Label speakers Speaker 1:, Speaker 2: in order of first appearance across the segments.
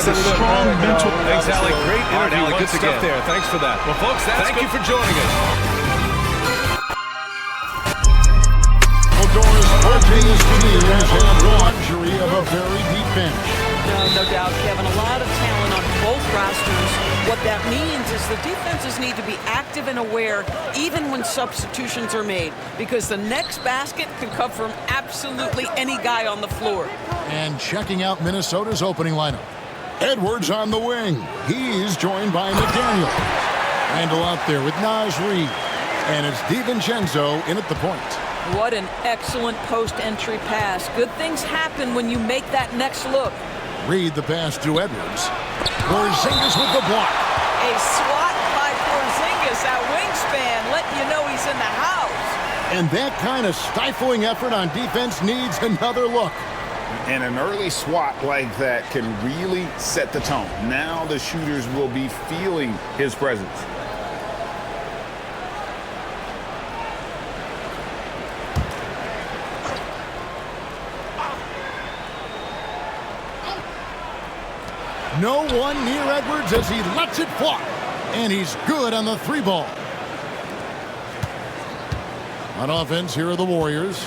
Speaker 1: takes a strong mental.
Speaker 2: Thanks, Allie. Great interview. Good stuff there. Thanks for that. Well, folks, thank you for joining us.
Speaker 3: Doors opening his team has had the luxury of a very deep bench.
Speaker 4: No doubt, Kevin. A lot of talent on both rosters. What that means is the defenses need to be active and aware even when substitutions are made, because the next basket can come from absolutely any guy on the floor.
Speaker 3: And checking out Minnesota's opening lineup. Edwards on the wing. He's joined by McDaniel. Randall out there with Naz Reid. And it's DiVincenzo in at the point.
Speaker 4: What an excellent post-entry pass. Good things happen when you make that next look.
Speaker 3: Reid the pass to Edwards. Porzingis with the block.
Speaker 4: A swat by Porzingis, that wingspan, letting you know he's in the house.
Speaker 3: And that kind of stifling effort on defense needs another look.
Speaker 5: And an early swat like that can really set the tone. Now the shooters will be feeling his presence.
Speaker 3: No one near Edwards as he lets it fly. And he's good on the three ball. On offense, here are the Warriors.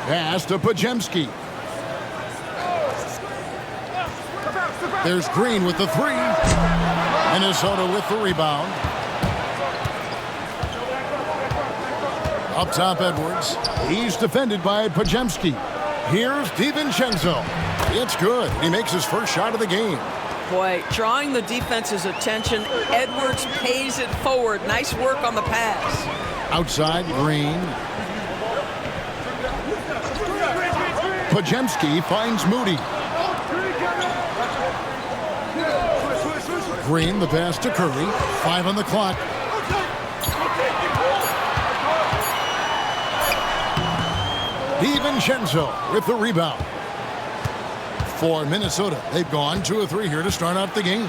Speaker 3: Pass to Podziemski. There's Green with the three. Minnesota with the rebound. Up top, Edwards. He's defended by Podziemski. Here's DiVincenzo. It's good. He makes his first shot of the game.
Speaker 4: Boy, drawing the defense's attention, Edwards pays it forward. Nice work on the pass. Outside,
Speaker 3: Green. Podziemski finds Moody. Green, the pass to Curry. 5 on the clock. DiVincenzo with the rebound. For Minnesota, they've gone 2 of 3 here to start out the game.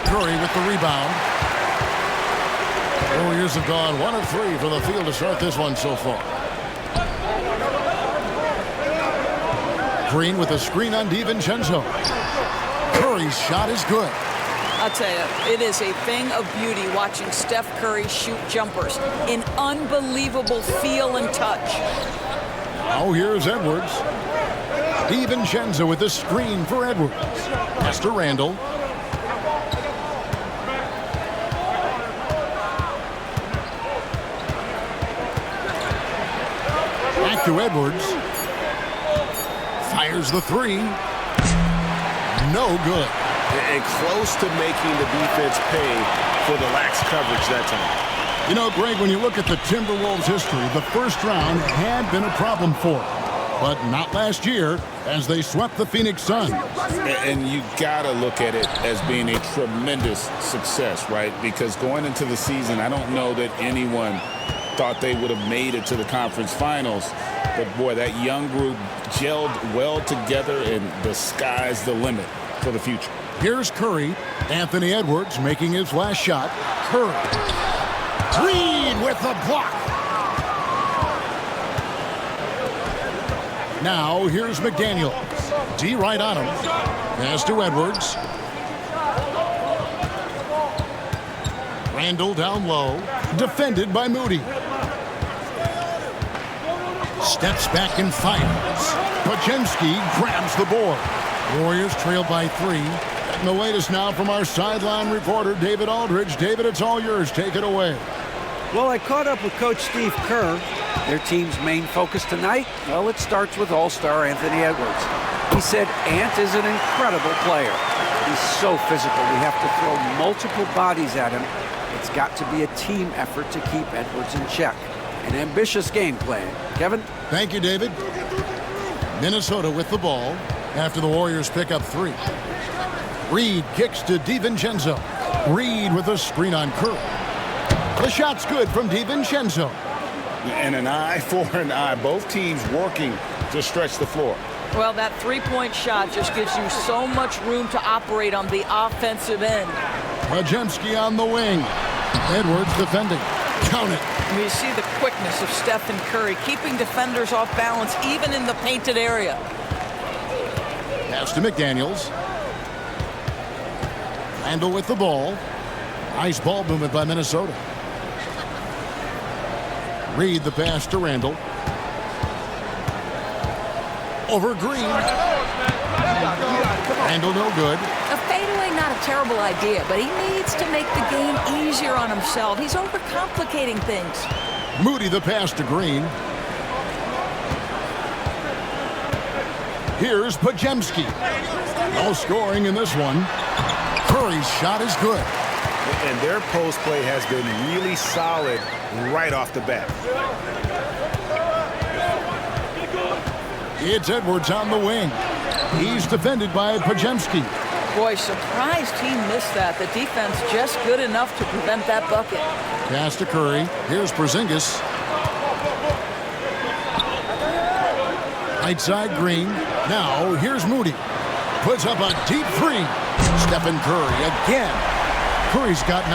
Speaker 3: Curry with the rebound. Warriors have gone 1 of 3 from the field to start this one so far. Green with a screen on DiVincenzo. Curry's shot is good.
Speaker 4: I'll tell you, it is a thing of beauty watching Steph Curry shoot jumpers. An unbelievable feel and touch.
Speaker 3: Now here's Edwards. DiVincenzo with the screen for Edwards. Pass to Randall. Back to Edwards. Fires the three. No good.
Speaker 5: And close to making the defense pay for the lax coverage that time.
Speaker 3: You know, Greg, when you look at the Timberwolves' history, the first round had been a problem for them. But not last year, as they swept the Phoenix Suns.
Speaker 5: And you got to look at it as being a tremendous success, right? Because going into the season, I don't know that anyone thought they would have made it to the conference finals. But, boy, that young group gelled well together, and the sky's the limit for the future.
Speaker 3: Here's Curry. Anthony Edwards making his last shot. Curry. Reid with the block. Now here's McDaniel. D right on him. Pass to Edwards. Randall down low. Defended by Moody. Steps back and fires. Podziemski grabs the board. Warriors trail by 3. And the latest now from our sideline reporter, David Aldridge. David, it's all yours. Take it away.
Speaker 6: Well, I caught up with Coach Steve Kerr. Their team's main focus tonight, well, it starts with All-Star Anthony Edwards. He said Ant is an incredible player. He's so physical. We have to throw multiple bodies at him. It's got to be a team effort to keep Edwards in check. An ambitious game plan. Kevin?
Speaker 3: Thank you, David. Minnesota with the ball after the Warriors pick up 3. Reid kicks to DiVincenzo. Reid with a screen on Curry. The shot's good from DiVincenzo.
Speaker 5: And an eye for an eye. Both teams working to stretch the floor.
Speaker 4: Well, that three-point shot just gives you so much room to operate on the offensive end.
Speaker 3: Podziemski on the wing. Edwards defending. Count it.
Speaker 4: You see the quickness of Steph and Curry, keeping defenders off balance even in the painted area.
Speaker 3: Pass to McDaniels. Randall with the ball. Nice ball movement by Minnesota. Reed the pass to Randall. Over Green. Randall no good.
Speaker 1: A fadeaway, not a terrible idea, but he needs to make the game easier on himself. He's overcomplicating things.
Speaker 3: Moody the pass to Green. Here's Porzingis. No scoring in this one. Curry's shot is good.
Speaker 2: And their post play has been really solid right off the bat.
Speaker 3: It's Edwards on the wing. He's defended by Porzingis.
Speaker 4: Boy, surprised he missed that. The defense just good enough to prevent that bucket.
Speaker 3: Pass to Curry. Here's Porzingis. Right side Green. Now here's Moody. Puts up a deep three. Stephen Curry again. Curry's got 9.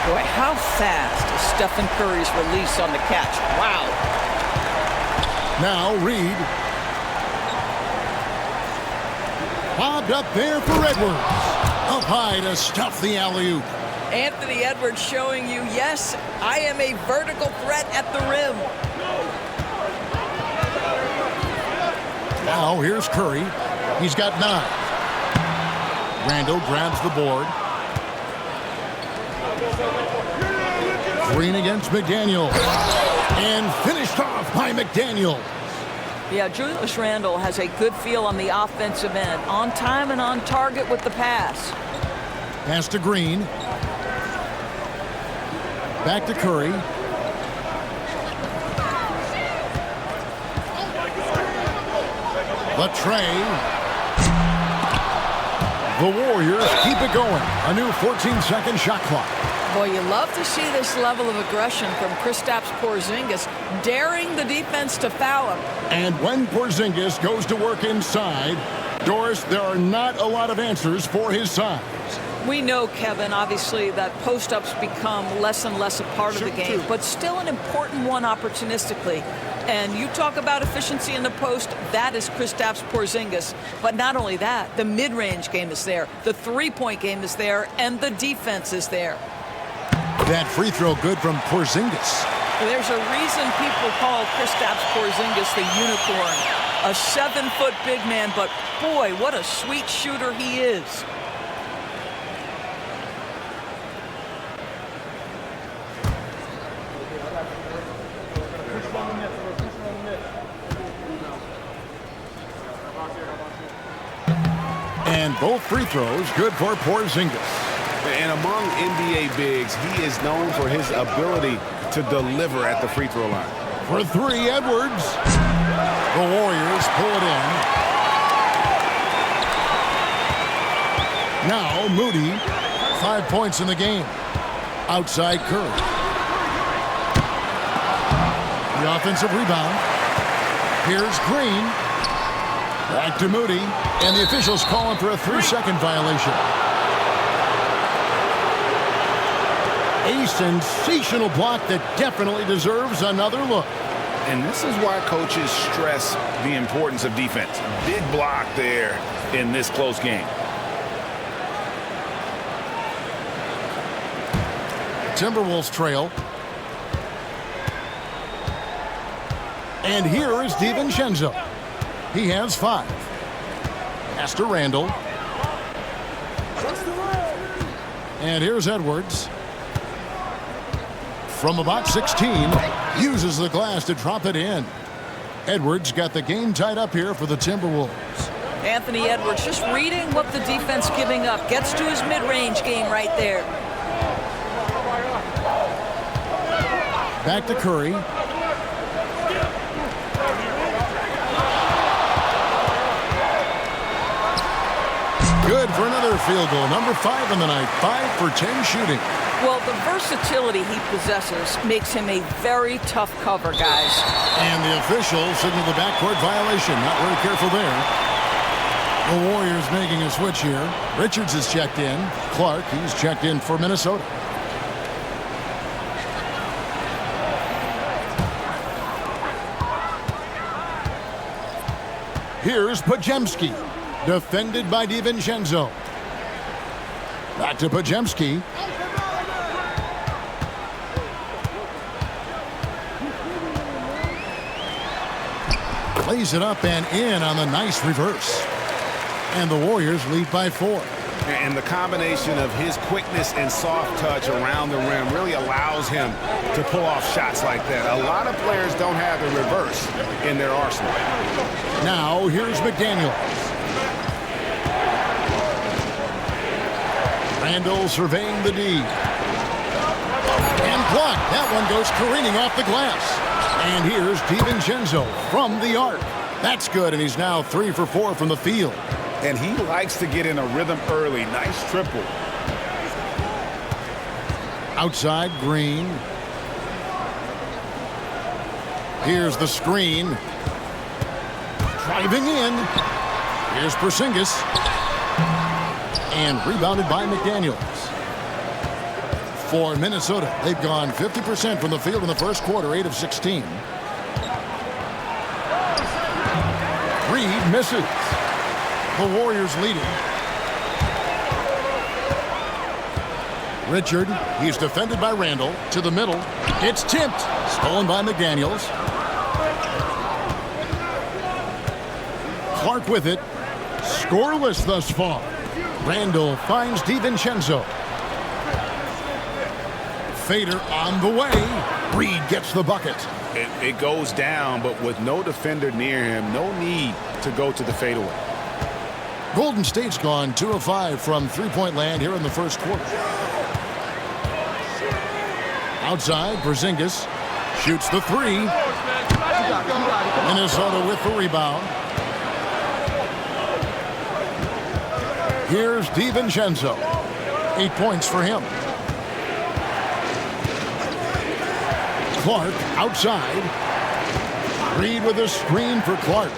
Speaker 4: Boy, how fast is Stephen Curry's release on the catch. Wow.
Speaker 3: Now Reed. Bobbed up there for Edwards. Up high to stuff the alley-oop.
Speaker 4: Anthony Edwards showing you, yes, I am a vertical threat at the rim.
Speaker 3: Now here's Curry. He's got 9. Randall grabs the board. Green against McDaniel. And finished off by McDaniel.
Speaker 4: Yeah, Julius Randle has a good feel on the offensive end. On time and on target with the pass.
Speaker 3: Pass to Green. Back to Curry. The tray. The Warriors keep it going. A new 14-second shot clock.
Speaker 4: Boy, you love to see this level of aggression from Kristaps Porzingis, daring the defense to foul him.
Speaker 3: And when Porzingis goes to work inside, Doris, there are not a lot of answers for his size.
Speaker 4: We know, Kevin, obviously, that post-ups become less and less a part of the game, but still an important one opportunistically. And you talk about efficiency in the post, that is Kristaps Porzingis. But not only that, the mid-range game is there, the three-point game is there, and the defense is there.
Speaker 3: That free throw good from Porzingis.
Speaker 4: There's a reason people call Kristaps Porzingis the unicorn. A 7-foot big man, but boy, what a sweet shooter he is.
Speaker 3: And both free throws good for Porzingis.
Speaker 2: And among NBA bigs, he is known for his ability to deliver at the free throw line.
Speaker 3: For 3, Edwards. The Warriors pull it in. Now Moody, 5 points in the game. Outside Curry. The offensive rebound. Here's Green. Back to Moody. And the officials calling for a 3-second violation. A sensational block that definitely deserves another look.
Speaker 2: And this is why coaches stress the importance of defense. Big block there in this close game.
Speaker 3: Timberwolves trail. And here is DiVincenzo. He has 5. Pass to Randall. And here's Edwards. From about 16, uses the glass to drop it in. Edwards got the game tied up here for the Timberwolves.
Speaker 4: Anthony Edwards just reading what the defense giving up. Gets to his mid-range game right there.
Speaker 3: Back to Curry. Good for another field goal. Number 5 in the night. 5 for 10 shooting.
Speaker 4: Well, the versatility he possesses makes him a very tough cover, guys.
Speaker 3: And the officials signal the backcourt violation. Not very careful there. The Warriors making a switch here. Richards is checked in. Clark, he's checked in for Minnesota. Here's Porzingis. Defended by DiVincenzo. Back to Porzingis. Plays it up and in on the nice reverse. And the Warriors lead by 4.
Speaker 2: And the combination of his quickness and soft touch around the rim really allows him to pull off shots like that. A lot of players don't have the reverse in their arsenal.
Speaker 3: Now here's McDaniels. Randall surveying the D. And blocked. That one goes careening off the glass. And here's DiVincenzo from the arc. That's good, and he's now 3 for 4 from the field.
Speaker 2: And he likes to get in a rhythm early. Nice triple.
Speaker 3: Outside, Green. Here's the screen. Driving in. Here's Porzingis. And rebounded by McDaniels. For Minnesota, they've gone 50% from the field in the first quarter, 8 of 16. Reed misses. The Warriors leading. Richard, he's defended by Randall. To the middle. It's tipped. Stolen by McDaniels. Clark with it. Scoreless thus far. Randall finds DiVincenzo. Fader on the way. Reed gets the bucket.
Speaker 2: It goes down, but with no defender near him, no need to go to the fadeaway.
Speaker 3: Golden State's gone 2 of 5 from three-point land here in the first quarter. Outside, Porzingis shoots the 3. Minnesota with the rebound. Here's DiVincenzo. 8 points for him. Clark outside. Reed with a screen for Clark.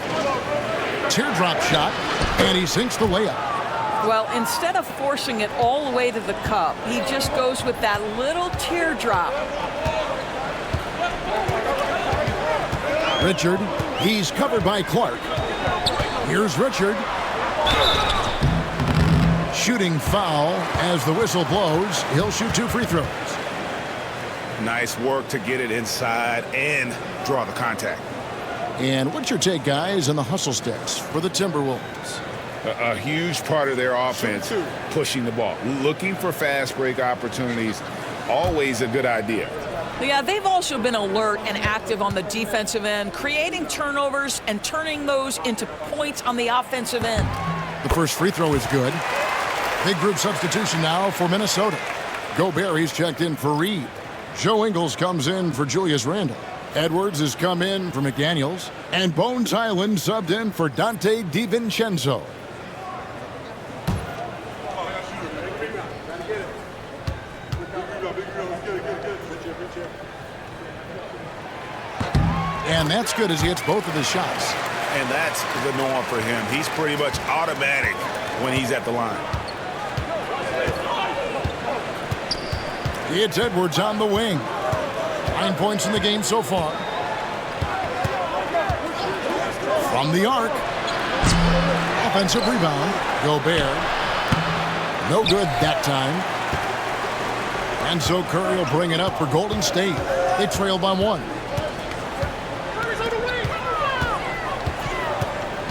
Speaker 3: Teardrop shot, and he sinks the layup.
Speaker 4: Well, instead of forcing it all the way to the cup, he just goes with that little teardrop.
Speaker 3: Richard, he's covered by Clark. Here's Richard. Shooting foul as the whistle blows. He'll shoot 2 free throws.
Speaker 2: Nice work to get it inside and draw the contact.
Speaker 3: And what's your take, guys, on the hustle sticks for the Timberwolves?
Speaker 2: A huge part of their offense, pushing the ball. Looking for fast break opportunities, always a good idea.
Speaker 1: Yeah, they've also been alert and active on the defensive end, creating turnovers and turning those into points on the offensive end.
Speaker 3: The first free throw is good. Big group substitution now for Minnesota. Gobert, he's checked in for Reed. Joe Ingles comes in for Julius Randle. Edwards has come in for McDaniels. And Bones Highland subbed in for Dante DiVincenzo. And that's good as he hits both of his shots.
Speaker 2: And that's the norm for him. He's pretty much automatic when he's at the line.
Speaker 3: It's Edwards on the wing. 9 points in the game so far. From the arc. Offensive rebound. Gobert. No good that time. And so Curry will bring it up for Golden State. They trail by 1.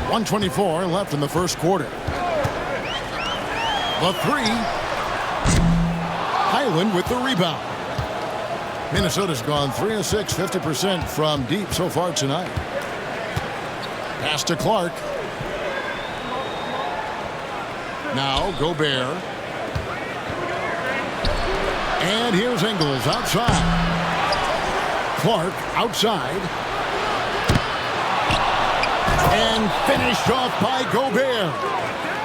Speaker 3: 1:24 left in the first quarter. The 3. Highland with the rebound. Minnesota's gone 3 of 6, 50% from deep so far tonight. Pass to Clark. Now Gobert. And here's Ingles outside. Clark outside. And finished off by Gobert.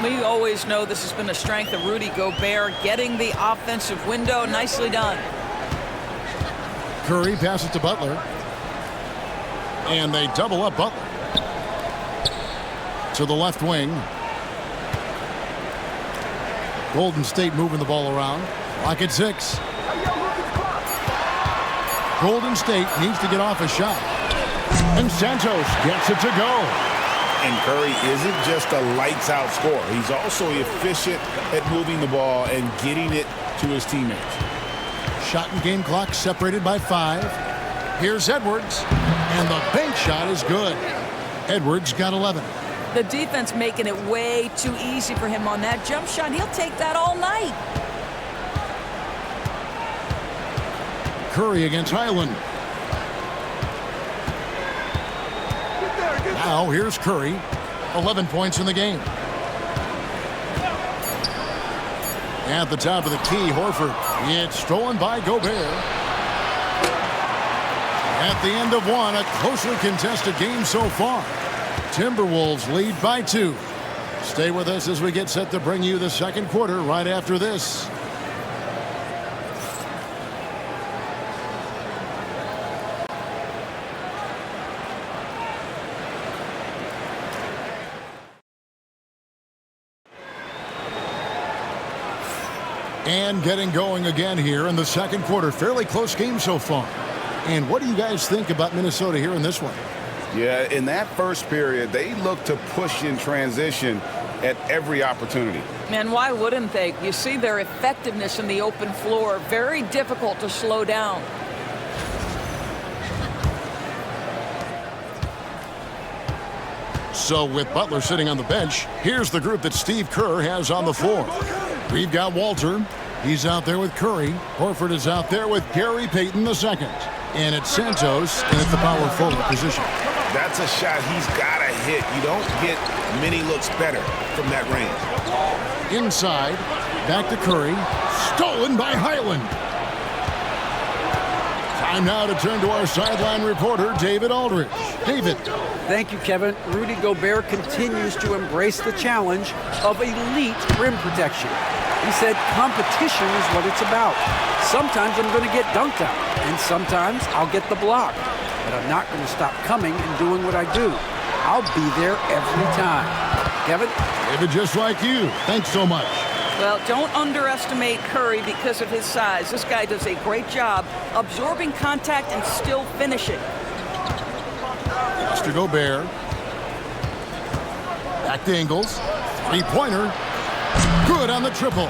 Speaker 4: We always know this has been a strength of Rudy Gobert, getting the offensive window. Nicely done.
Speaker 3: Curry passes to Butler. And they double up Butler. To the left wing. Golden State moving the ball around. Clock at 6. Golden State needs to get off a shot. And Santos gets it to go.
Speaker 5: And Curry isn't just a lights-out scorer. He's also efficient at moving the ball and getting it to his teammates.
Speaker 3: Shot and game clock separated by 5. Here's Edwards, and the bank shot is good. Edwards got 11.
Speaker 1: The defense making it way too easy for him on that jump shot. He'll take that all night.
Speaker 3: Curry against Highland. Now here's Curry. 11 points in the game. At the top of the key, Horford. It's stolen by Gobert. At the end of one, a closely contested game so far. Timberwolves lead by 2. Stay with us as we get set to bring you the second quarter right after this. And getting going again here in the second quarter. Fairly close game so far. And what do you guys think about Minnesota here in this one?
Speaker 2: Yeah, in that first period, they looked to push in transition at every opportunity.
Speaker 1: And why wouldn't they? You see their effectiveness in the open floor. Very difficult to slow down.
Speaker 3: So with Butler sitting on the bench, here's the group that Steve Kerr has on the floor. We've got Walter. He's out there with Curry. Horford is out there with Gary Payton II. And it's Santos, and it's the power forward position.
Speaker 2: That's a shot he's got to hit. You don't get many looks better from that range.
Speaker 3: Inside, back to Curry. Stolen by Highland. Time now to turn to our sideline reporter, David Aldridge. David.
Speaker 6: Thank you, Kevin. Rudy Gobert continues to embrace the challenge of elite rim protection. He said competition is what it's about. Sometimes I'm going to get dunked out, and sometimes I'll get the block. But I'm not going to stop coming and doing what I do. I'll be there every time. Kevin?
Speaker 3: David, just like you. Thanks so much.
Speaker 1: Well, don't underestimate Curry because of his size. This guy does a great job absorbing contact and still finishing.
Speaker 3: Mr. Gobert. Back to Ingles. Three-pointer. Good on the triple.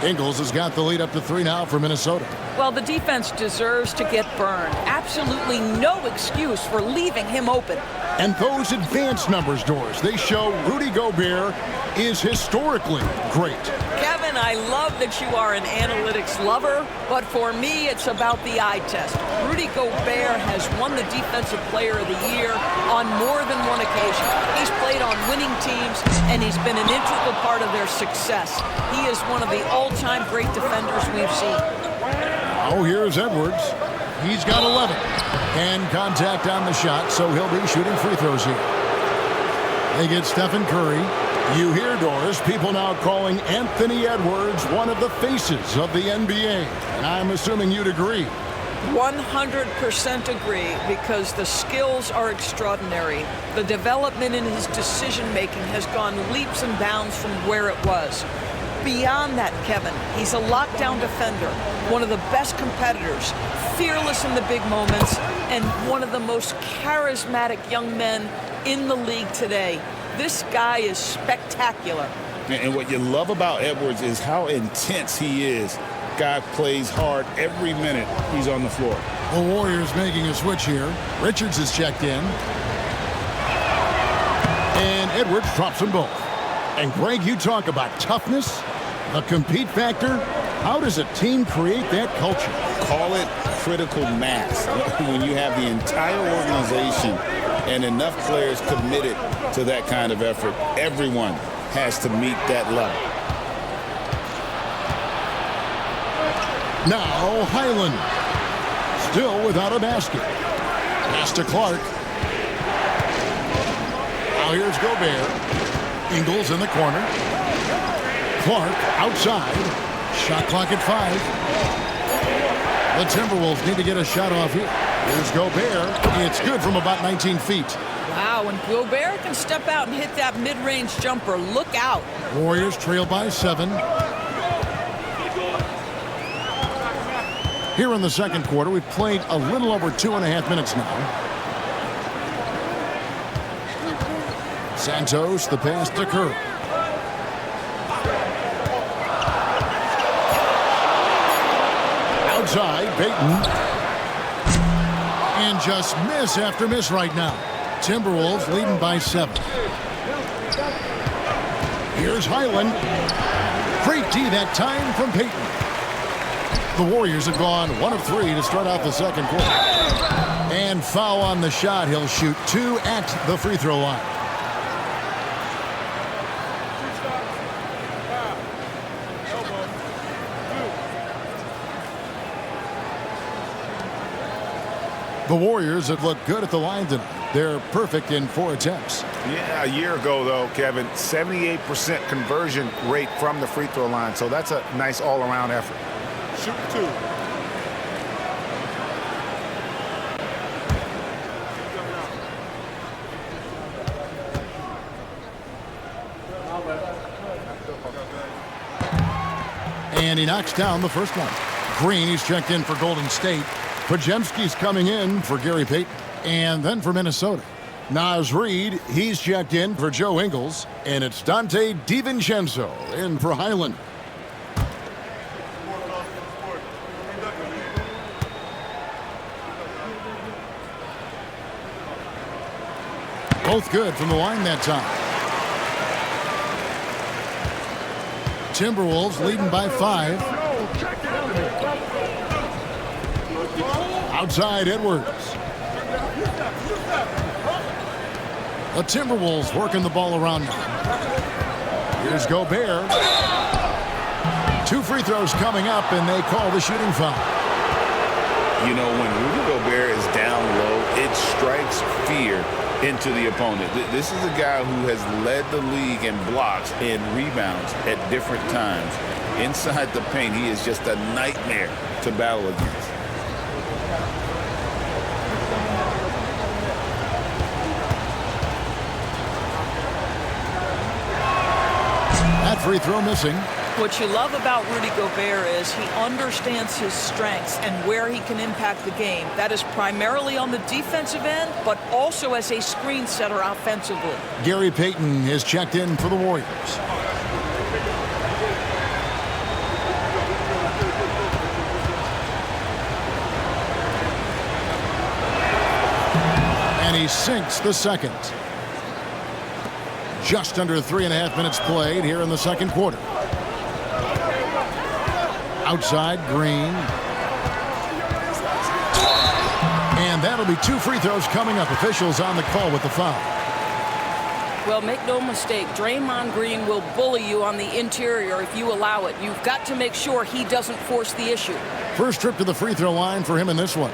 Speaker 3: Ingles has got the lead up to 3 now for Minnesota.
Speaker 1: Well, the defense deserves to get burned. Absolutely no excuse for leaving him open.
Speaker 3: And those advanced numbers, Doris, they show Rudy Gobert is historically great.
Speaker 1: Kevin, I love that you are an analytics lover, but for me, it's about the eye test. Rudy Gobert has won the Defensive Player of the Year on more than one occasion. He's played on winning teams, and he's been an integral part of their success. He is one of the all-time great defenders we've seen.
Speaker 3: Oh, here's Edwards. He's got 11. And contact on the shot, so he'll be shooting free throws here. They get Stephen Curry. You hear, Doris, people now calling Anthony Edwards one of the faces of the NBA. And I'm assuming you'd agree.
Speaker 1: 100% agree, because the skills are extraordinary. The development in his decision-making has gone leaps and bounds from where it was. Beyond that, Kevin, he's a lockdown defender, one of the best competitors, fearless in the big moments, and one of the most charismatic young men in the league today. This guy is spectacular.
Speaker 5: And what you love about Edwards is how intense he is. Guy plays hard every minute he's on the floor.
Speaker 3: The Warriors making a switch here. Richards is checked in. And Edwards drops them both. And Greg, you talk about toughness, the compete factor. How does a team create that culture?
Speaker 5: Call it critical mass. When you have the entire organization and enough players committed to that kind of effort, everyone has to meet that level.
Speaker 3: Now Highland, still without a basket. Pass to Clark. Now here's Gobert. Ingles in the corner. Clark outside. Shot clock at 5. The Timberwolves need to get a shot off here. Here's Gobert. It's good from about 19 feet.
Speaker 1: Wow, when Gobert can step out and hit that mid-range jumper, look out.
Speaker 3: Warriors trail by 7. Here in the second quarter, we've played a little over 2.5 minutes now. Santos, the pass to Kerr. Outside, Payton. And just miss after miss right now. Timberwolves leading by 7. Here's Highland. Great D that time from Payton. The Warriors have gone 1 of 3 to start out the second quarter. And foul on the shot. He'll shoot 2 at the free throw line. The Warriors have looked good at the line tonight. They're perfect in 4 attempts.
Speaker 2: Yeah, a year ago, though, Kevin, 78% conversion rate from the free throw line. So that's a nice all-around effort. Shoot 2.
Speaker 3: And he knocks down the first one. Green, he's checked in for Golden State. Porzingis coming in for Gary Payton. And then for Minnesota, Naz Reid, he's checked in for Joe Ingles. And it's Dante DiVincenzo in for Highland. Both good from the line that time. Timberwolves leading by 5. Outside Edwards. The Timberwolves working the ball around now. Here's Gobert. 2 free throws coming up, and they call the shooting foul.
Speaker 5: You know, when Rudy Gobert is down low, it strikes fear into the opponent. This is a guy who has led the league in blocks and rebounds at different times. Inside the paint, he is just a nightmare to battle against.
Speaker 3: That free throw missing.
Speaker 1: What you love about Rudy Gobert is he understands his strengths and where he can impact the game. That is primarily on the defensive end, but also as a screen setter offensively.
Speaker 3: Gary Payton has checked in for the Warriors. And he sinks the second. Just under 3.5 minutes played here in the second quarter. Outside, Green. And that'll be 2 free throws coming up. Officials on the call with the foul.
Speaker 4: Well, make no mistake, Draymond Green will bully you on the interior if you allow it. You've got to make sure he doesn't force the issue.
Speaker 3: First trip to the free throw line for him in this one.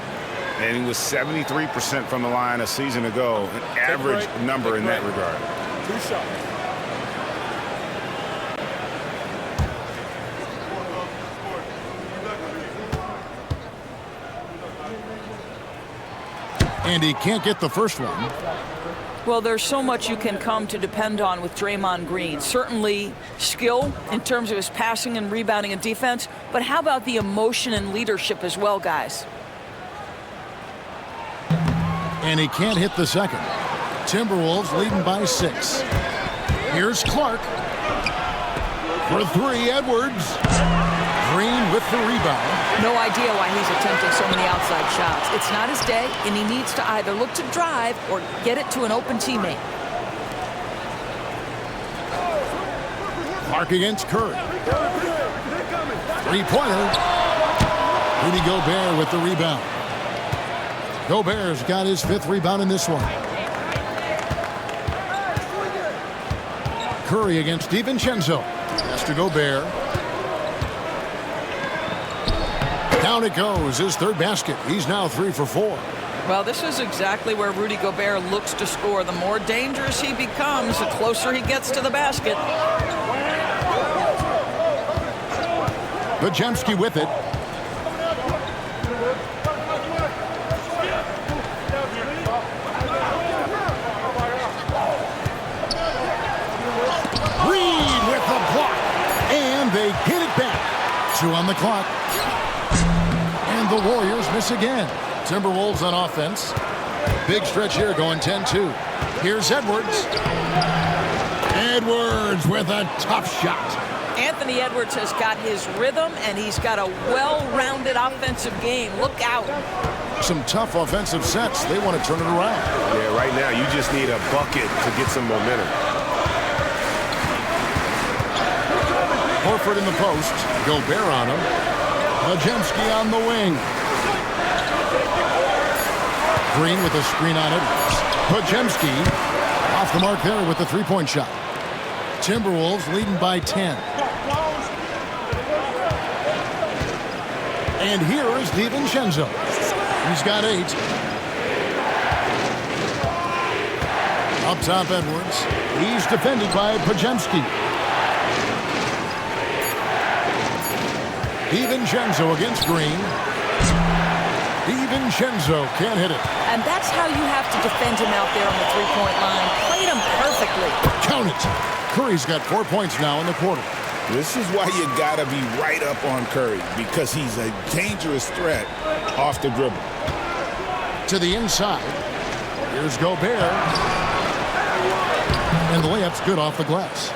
Speaker 2: And he was 73% from the line a season ago. An average number in that regard.
Speaker 7: 2 shots.
Speaker 3: And he can't get the first one.
Speaker 1: Well, there's so much you can come to depend on with Draymond Green. Certainly skill in terms of his passing and rebounding and defense, but how about the emotion and leadership as well, guys?
Speaker 3: And he can't hit the second. Timberwolves leading by 6. Here's Clark. For 3, Edwards. Green with the rebound.
Speaker 1: No idea why he's attempting so many outside shots. It's not his day, and he needs to either look to drive or get it to an open teammate.
Speaker 3: Clark against Curry. 3-pointer. Rudy Gobert with the rebound. Gobert's got his 5th rebound in this one. Curry against DiVincenzo. Pass to Gobert. Down it goes, his 3rd basket. He's now 3 for 4.
Speaker 1: Well, this is exactly where Rudy Gobert looks to score. The more dangerous he becomes, the closer he gets to the basket.
Speaker 3: Porzingis with it. Reid with the block. And they get it back. 2 on the clock. And the Warriors miss again. Timberwolves on offense. Big stretch here going 10-2. Here's Edwards. Edwards with a tough shot.
Speaker 1: Anthony Edwards has got his rhythm, and he's got a well-rounded offensive game. Look out.
Speaker 3: Some tough offensive sets. They want to turn it around.
Speaker 2: Yeah, right now you just need a bucket to get some momentum.
Speaker 3: Horford in the post. Gobert on him. Porzingis on the wing. Green with a screen on Edwards. Porzingis off the mark there with the three-point shot. Timberwolves leading by 10. And here is DiVincenzo. He's got 8. Up top, Edwards. He's defended by Porzingis. DiVincenzo against Green. DiVincenzo can't hit it.
Speaker 1: And that's how you have to defend him out there on the three-point line. Played him perfectly.
Speaker 3: Count it. Curry's got 4 points now in the quarter.
Speaker 5: This is why you got to be right up on Curry, because he's a dangerous threat off the dribble.
Speaker 3: To the inside. Here's Gobert. And the layup's good off the glass.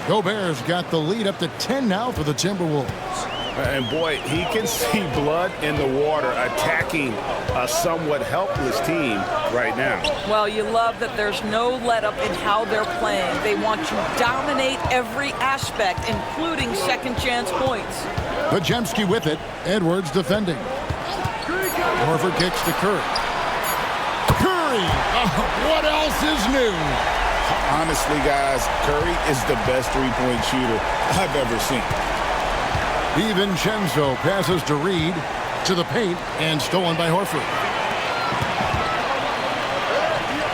Speaker 3: Gobert's got the lead up to 10 now for the Timberwolves.
Speaker 2: And boy, he can see blood in the water attacking a somewhat helpless team right now.
Speaker 1: Well, you love that there's no let-up in how they're playing. They want to dominate every aspect, including second-chance points.
Speaker 3: Porzingis with it. Edwards defending. Horford kicks to Curry. Curry! What else is new?
Speaker 5: Honestly, guys, Curry is the best three-point shooter I've ever seen.
Speaker 3: DiVincenzo passes to Reed, to the paint, and stolen by Horford.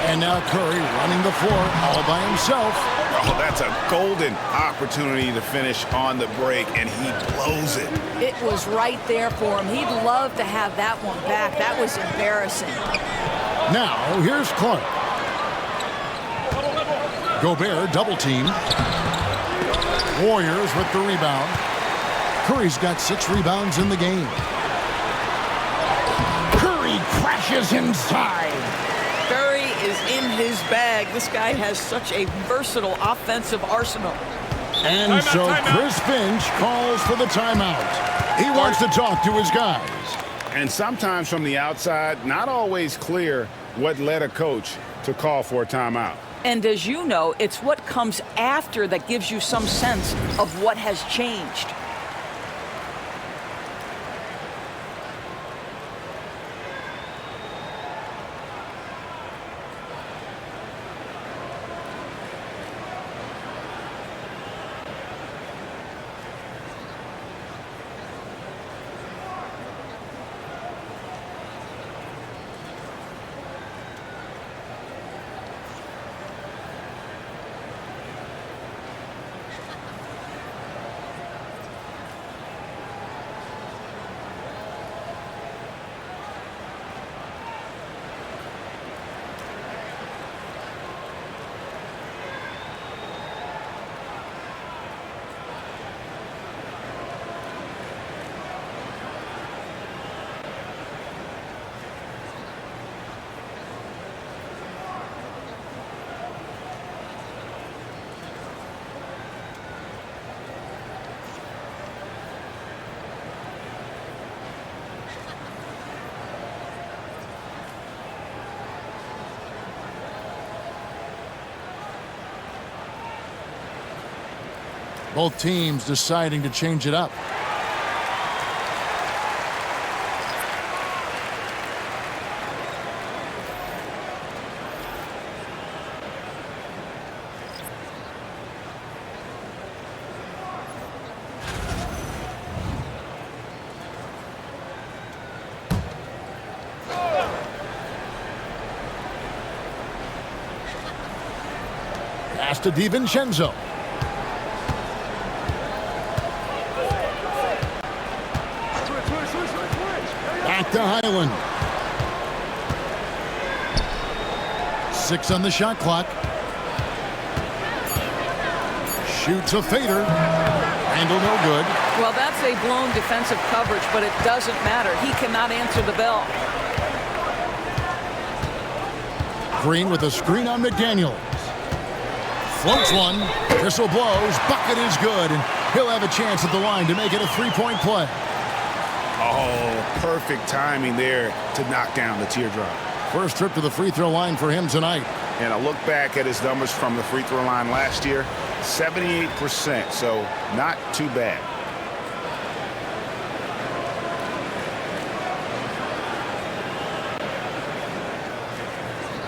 Speaker 3: And now Curry running the floor all by himself.
Speaker 2: Oh, that's a golden opportunity to finish on the break, and he blows it.
Speaker 1: It was right there for him. He'd love to have that one back. That was embarrassing.
Speaker 3: Now, here's Clark. Gobert double-teamed. Warriors with the rebound. Curry's got 6 rebounds in the game. Curry crashes inside.
Speaker 1: Curry is in his bag. This guy has such a versatile offensive arsenal.
Speaker 3: And so Chris Finch calls for the timeout. He wants to talk to his guys.
Speaker 2: And sometimes from the outside, not always clear what led a coach to call for a timeout.
Speaker 1: And as you know, it's what comes after that gives you some sense of what has changed.
Speaker 3: Both teams deciding to change it up. Pass to DiVincenzo. Back to Highland. 6 on the shot clock. Shoots a fader. Handle no good.
Speaker 1: Well, that's a blown defensive coverage, but it doesn't matter. He cannot answer the bell.
Speaker 3: Green with a screen on McDaniels. Floats one. Whistle blows. Bucket is good. And he'll have a chance at the line to make it a three-point play.
Speaker 2: Oh, perfect timing there to knock down the teardrop.
Speaker 3: First trip to the free throw line for him tonight.
Speaker 2: And I look back at his numbers from the free throw line last year, 78%, so not too bad.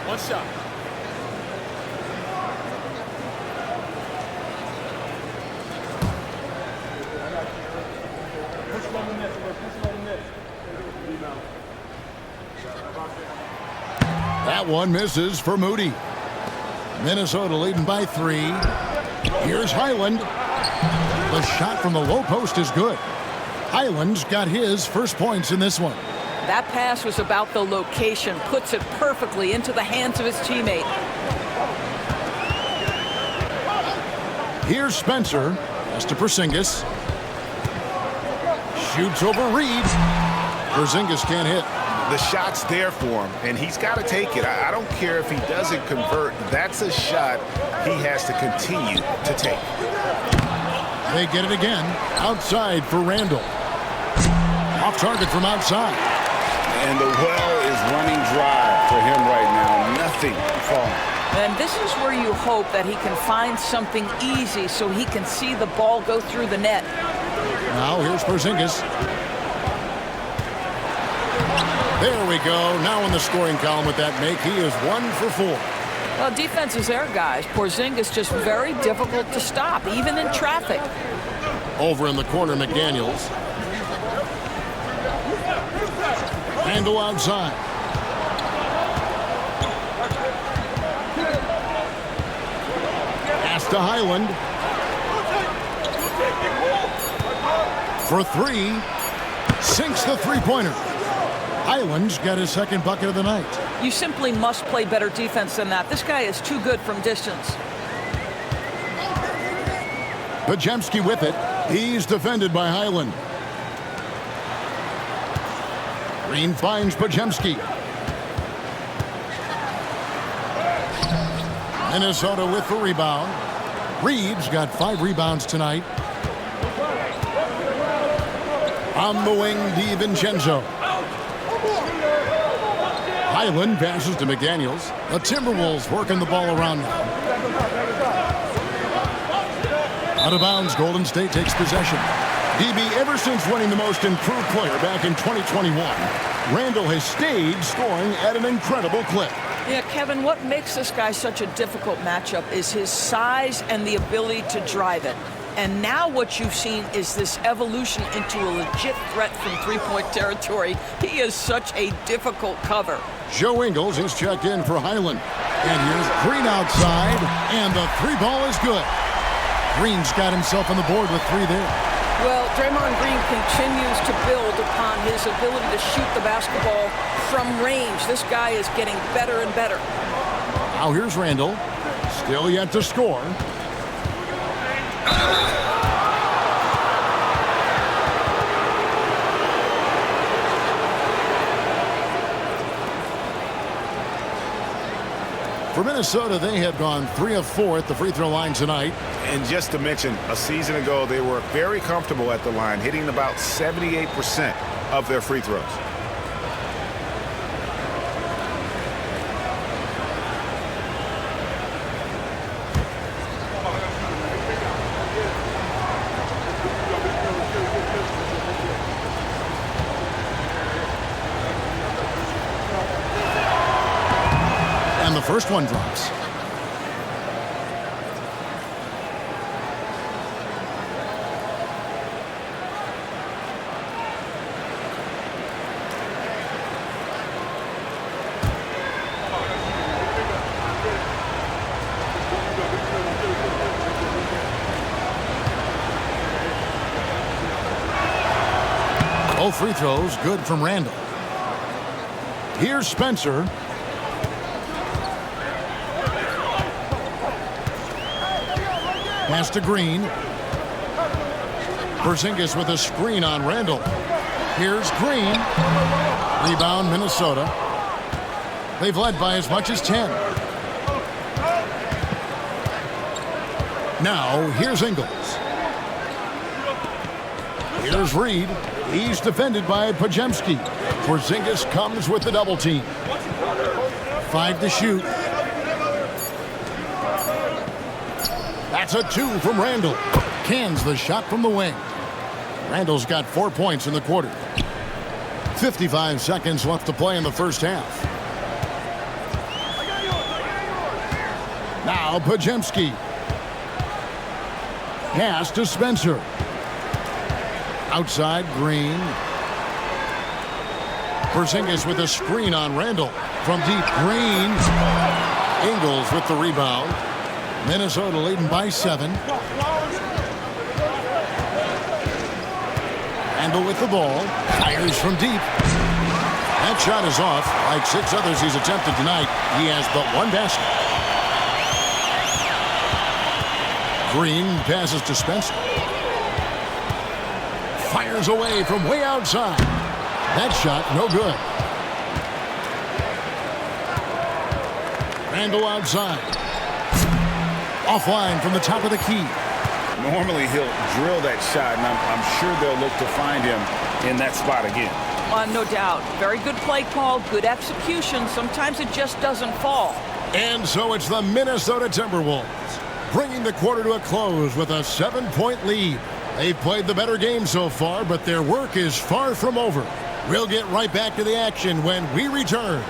Speaker 3: One shot. That one misses for Moody. Minnesota leading by 3. Here's Highland. The shot from the low post is good. Highland's got his first points in this one.
Speaker 4: That pass was about the location, puts it perfectly into the hands of his teammate.
Speaker 3: Here's Spencer. Pass to Porzingis. Shoots over Reed. Porzingis can't hit.
Speaker 2: The shot's there for him, and he's got to take it. I don't care if he doesn't convert. That's a shot he has to continue to take.
Speaker 3: They get it again. Outside for Randall. Off target from outside.
Speaker 5: And the well is running dry for him right now. Nothing falling.
Speaker 4: And this is where you hope that he can find something easy so he can see the ball go through the net.
Speaker 3: Now here's Porzingis. There we go. Now in the scoring column with that make, he is 1 for 4.
Speaker 4: Well, defense is there, guys. Porzingis just very difficult to stop, even in traffic.
Speaker 3: Over in the corner, McDaniels. Handle outside. Pass to Highland. For 3. Sinks the three-pointer. Highland's got his second bucket of the night.
Speaker 4: You simply must play better defense than that. This guy is too good from distance.
Speaker 3: Podziemski with it. He's defended by Highland. Green finds Podziemski. Minnesota with the rebound. Reed's got 5 rebounds tonight. On the wing, DiVincenzo. Highland passes to McDaniels. The Timberwolves working the ball around now. Out of bounds, Golden State takes possession. DB, ever since winning the most improved player back in 2021, Randall has stayed scoring at an incredible clip.
Speaker 4: Yeah, Kevin, what makes this guy such a difficult matchup is his size and the ability to drive it. And now what you've seen is this evolution into a legit threat from three-point territory. He is such a difficult cover.
Speaker 3: Joe Ingles is checked in for Highland. And here's Green outside, and the 3 ball is good. Green's got himself on the board with 3 there.
Speaker 4: Well, Draymond Green continues to build upon his ability to shoot the basketball from range. This guy is getting better and better.
Speaker 3: Now here's Randall. Still yet to score. For Minnesota, they have gone 3 of 4 at the free throw line tonight.
Speaker 2: And just to mention, a season ago, they were very comfortable at the line, hitting about 78% of their free throws.
Speaker 3: And the first one drops. Both free throws good from Randall. Here's Spencer. Pass to Green. Porzingis with a screen on Randall. Here's Green. Rebound, Minnesota. They've led by as much as 10. Now, here's Ingles. Here's Reed. He's defended by Porzingis. Porzingis comes with the double team. 5 to shoot. That's a 2 from Randall. Cans the shot from the wing. Randall's got 4 points in the quarter. 55 seconds left to play in the first half. Now Porzingis. Pass to Spencer. Outside, Green. Porzingis with a screen on Randall. From deep, Green. Ingles with the rebound. Minnesota leading by 7. Randall with the ball. Fires from deep. That shot is off. Like 6 others he's attempted tonight, he has but 1 basket. Green passes to Spencer. Fires away from way outside. That shot, no good. Randall outside. Offline from the top of the key.
Speaker 5: Normally he'll drill that shot, and I'm sure they'll look to find him in that spot again.
Speaker 4: No doubt. Very good play call, good execution. Sometimes it just doesn't fall.
Speaker 3: And so it's the Minnesota Timberwolves, bringing the quarter to a close with a 7-point lead. They've played the better game so far, but their work is far from over. We'll get right back to the action when we return.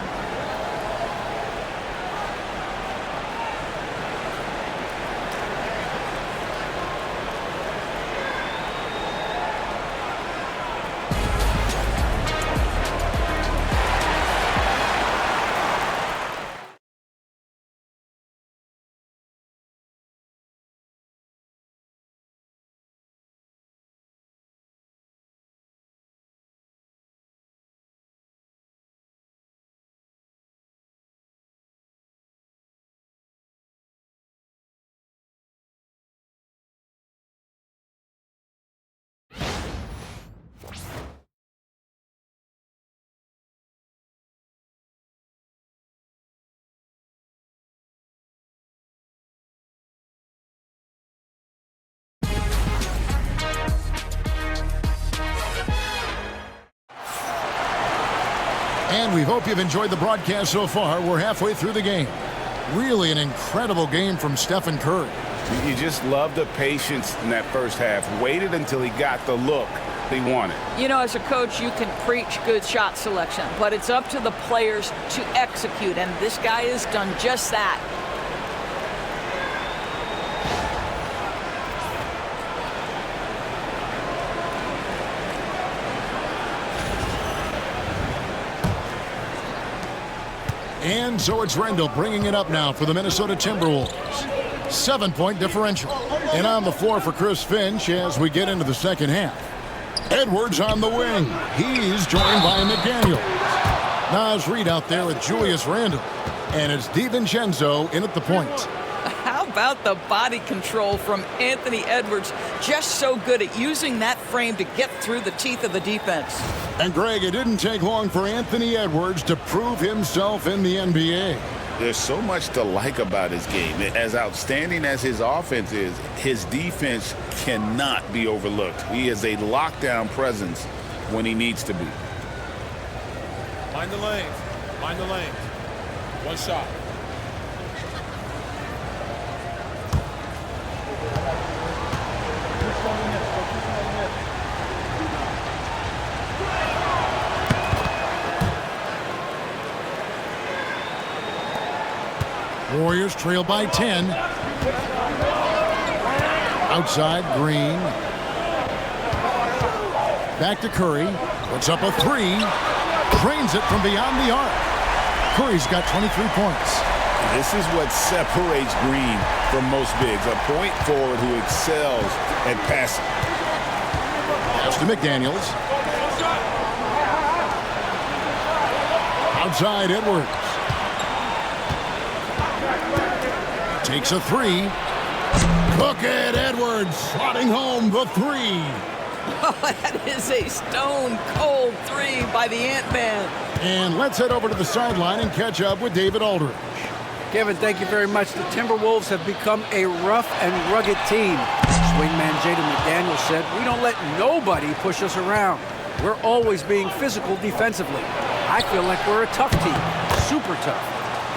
Speaker 3: And we hope you've enjoyed the broadcast so far. We're halfway through the game. Really an incredible game from Stephen Curry.
Speaker 5: You just love the patience in that first half. Waited until he got the look he wanted.
Speaker 4: You know, as a coach, you can preach good shot selection, but it's up to the players to execute, and this guy has done just that.
Speaker 3: And so it's Randall bringing it up now for the Minnesota Timberwolves. 7-point differential. And on the floor for Chris Finch as we get into the second half. Edwards on the wing. He's joined by McDaniels. Naz Reid out there with Julius Randle. And it's DiVincenzo in at the point.
Speaker 4: How about the body control from Anthony Edwards? Just so good at using that frame to get through the teeth of the defense.
Speaker 3: And Greg, it didn't take long for Anthony Edwards to prove himself in the NBA.
Speaker 5: There's so much to like about his game. As outstanding as his offense is, his defense cannot be overlooked. He is a lockdown presence when he needs to be.
Speaker 7: Mind the lanes. Mind the lanes. One shot.
Speaker 3: Warriors trail by 10. Outside, Green. Back to Curry. Puts up a 3. Drains it from beyond the arc. Curry's got 23 points.
Speaker 5: This is what separates Green from most bigs. A point forward who excels at passing.
Speaker 3: Pass to McDaniels. Outside, Edwards. Takes a 3. Look at Edwards slotting home the 3.
Speaker 4: Oh, that is a stone-cold 3 by the Ant-Man.
Speaker 3: And let's head over to the sideline and catch up with David Aldridge.
Speaker 6: Kevin, thank you very much. The Timberwolves have become a rough and rugged team. Swingman Jaden McDaniels said, "We don't let nobody push us around. We're always being physical defensively. I feel like we're a tough team, super tough."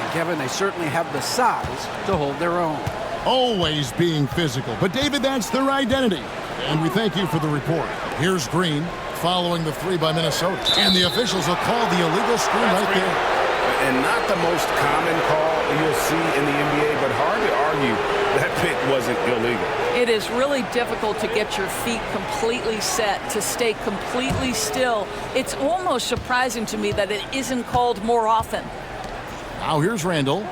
Speaker 6: And Kevin, they certainly have the size to hold their own.
Speaker 3: Always being physical. But David, that's their identity. And we thank you for the report. Here's Green following the three by Minnesota. And the officials will call the illegal screen right there.
Speaker 2: And not the most common call you'll see in the NBA, but hard to argue that pick wasn't illegal.
Speaker 4: It is really difficult to get your feet completely set, to stay completely still. It's almost surprising to me that it isn't called more often.
Speaker 3: Now here's Randall.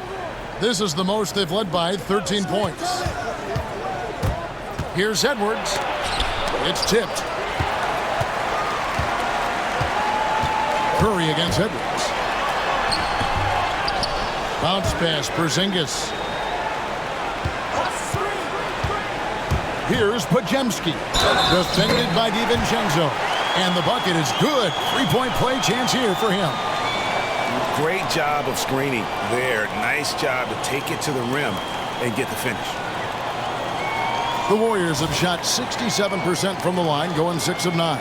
Speaker 3: This is the most they've led by, 13 points. Here's Edwards. It's tipped. Curry against Edwards. Bounce pass, Porzingis. Here's Podziemski. Defended by DiVincenzo. And the bucket is good. Three-point play chance here for him.
Speaker 2: Great job of screening there. Nice job to take it to the rim and get the finish.
Speaker 3: The Warriors have shot 67% from the line, going 6 of 9.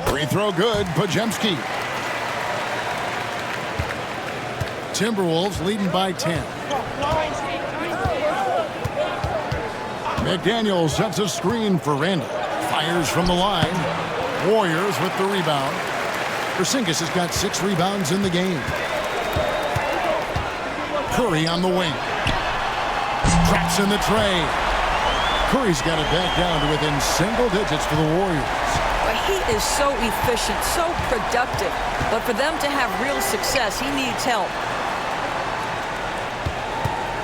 Speaker 3: Free throw good, Podziemski. Timberwolves leading by 10. McDaniels sets a screen for Randall. Fires from the line. Warriors with the rebound. Porzingis has got 6 rebounds in the game. Curry on the wing. Traps in the tray. Curry's got it back down to within single digits for the Warriors.
Speaker 4: He is so efficient, so productive. But for them to have real success, he needs help.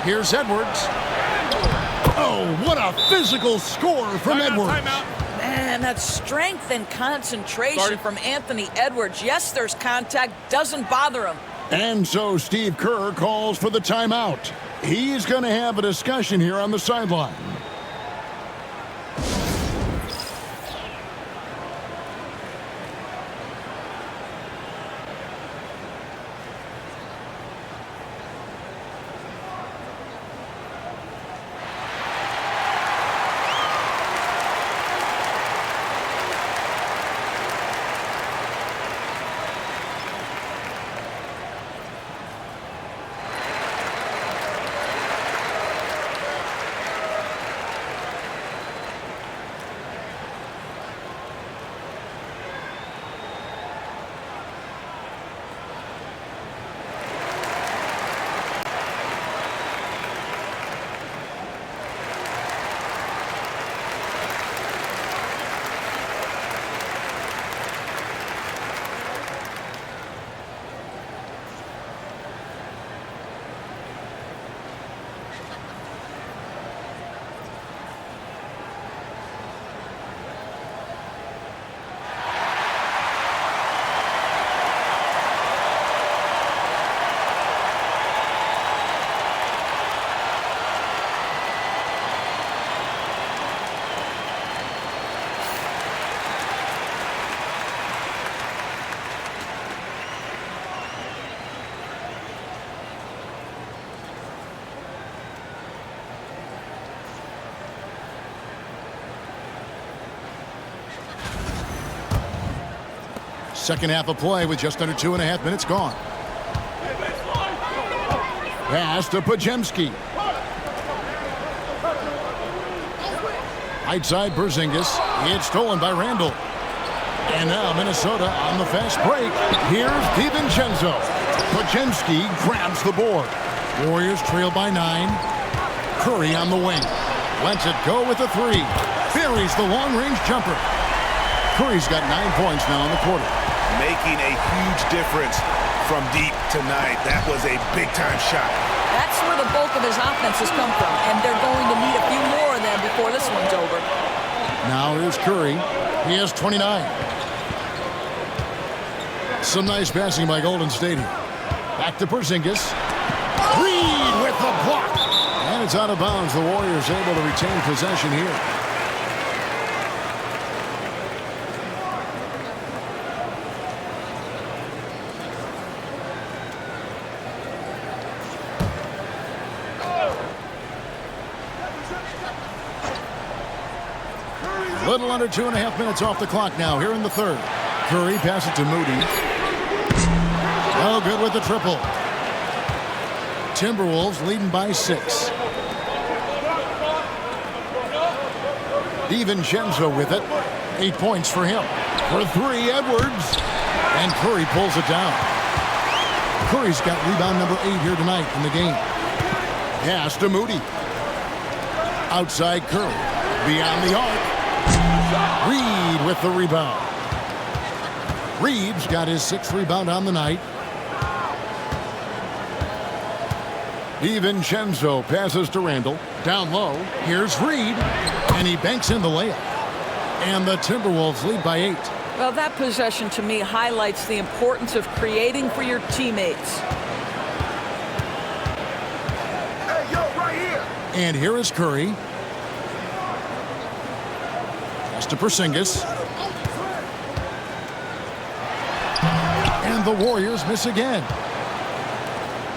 Speaker 3: Here's Edwards. Oh, what a physical score from Edwards.
Speaker 4: Man, that's strength and concentration from Anthony Edwards. Yes, there's contact. Doesn't bother him.
Speaker 3: And so Steve Kerr calls for the timeout. He's going to have a discussion here on the sideline. Second half of play with just under 2.5 minutes gone. Pass to Podziemski. Right side Porzingis. It's stolen by Randall. And now Minnesota on the fast break. Here's DiVincenzo. Podziemski grabs the board. Warriors trail by 9. Curry on the wing. Lets it go with a 3. Buries the long-range jumper. Curry's got 9 points now in the quarter.
Speaker 2: Making a huge difference from deep tonight. That was a big-time shot.
Speaker 1: That's where the bulk of his offense has come from, and they're going to need a few more of them before this one's over.
Speaker 3: Now here's Curry. He has 29. Some nice passing by Golden State here. Back to Porzingis. Reed with the block. And it's out of bounds. The Warriors able to retain possession here. Little under 2.5 minutes off the clock now here in the third. Curry pass it to Moody. Oh, good with the triple. Timberwolves leading by 6. DiVincenzo with it. 8 points for him. For 3, Edwards. And Curry pulls it down. Curry's got rebound number 8 here tonight in the game. Pass to Moody. Outside Curry. Beyond the arc. Reed with the rebound. Reed's got his 6th rebound on the night. DiVincenzo passes to Randall. Down low. Here's Reed. And he banks in the layup. And the Timberwolves lead by 8.
Speaker 1: Well, that possession to me highlights the importance of creating for your teammates.
Speaker 2: Hey, yo, right here.
Speaker 3: And here is Curry. Pass to Porzingis. And the Warriors miss again.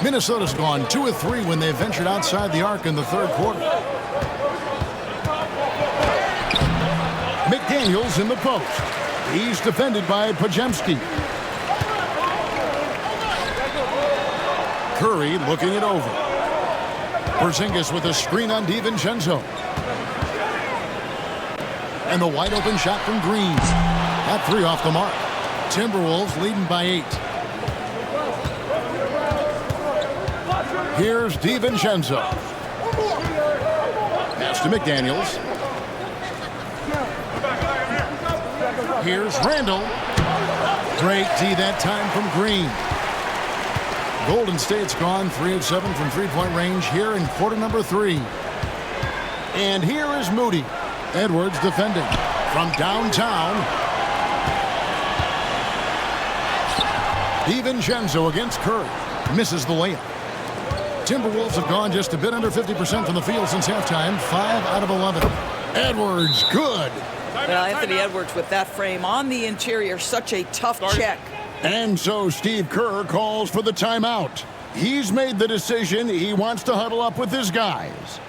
Speaker 3: Minnesota's gone 2 of 3 when they ventured outside the arc in the third quarter. McDaniels in the post. He's defended by Podziemski. Curry looking it over. Porzingis with a screen on DiVincenzo. And the wide open shot from Green. That 3 off the mark. Timberwolves leading by 8. Here's DiVincenzo. Pass to McDaniels. Here's Randall. Great D that time from Green. Golden State's gone 3 of 7 from three-point range here in quarter number 3. And here is Moody. Edwards defending from downtown. DiVincenzo against Curry. Misses the layup. Timberwolves have gone just a bit under 50% from the field since halftime. 5 out of 11. Edwards, good.
Speaker 1: Well, Anthony Edwards with that frame on the interior, such a tough check.
Speaker 3: And so Steve Kerr calls for the timeout. He's made the decision. He wants to huddle up with his guys.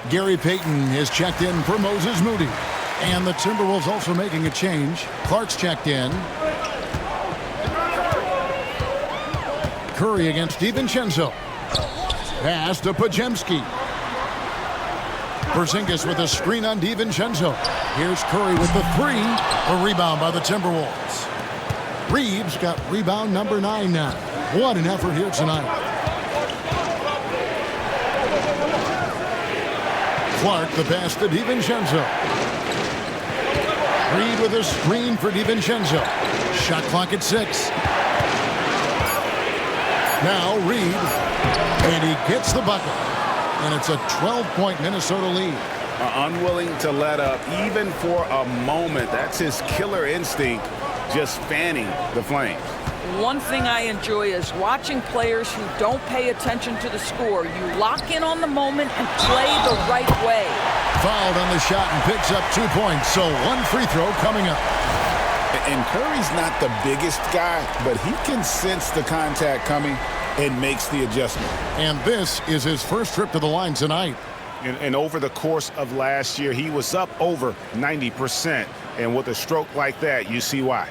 Speaker 3: Gary Payton is checked in for Moses Moody. And the Timberwolves also making a change. Clark's checked in. Curry against DiVincenzo. Pass to Podziemski. Porzingis with a screen on DiVincenzo. Here's Curry with the 3. A rebound by the Timberwolves. Reeves got rebound number 9 now. What an effort here tonight. Clark the pass to DiVincenzo. Reed with a screen for DiVincenzo. Shot clock at 6. Now Reed. And he gets the bucket. And it's a 12-point Minnesota lead.
Speaker 2: Unwilling to let up even for a moment. That's his killer instinct, just fanning the flames.
Speaker 1: One thing I enjoy is watching players who don't pay attention to the score. You lock in on the moment and play the right way.
Speaker 3: Fouled on the shot and picks up 2 points. So one free throw coming up.
Speaker 5: And Curry's not the biggest guy, but he can sense the contact coming and makes the adjustment.
Speaker 3: And this is his first trip to the line tonight.
Speaker 2: And over the course of last year, he was up over 90%. And with a stroke like that, you see why.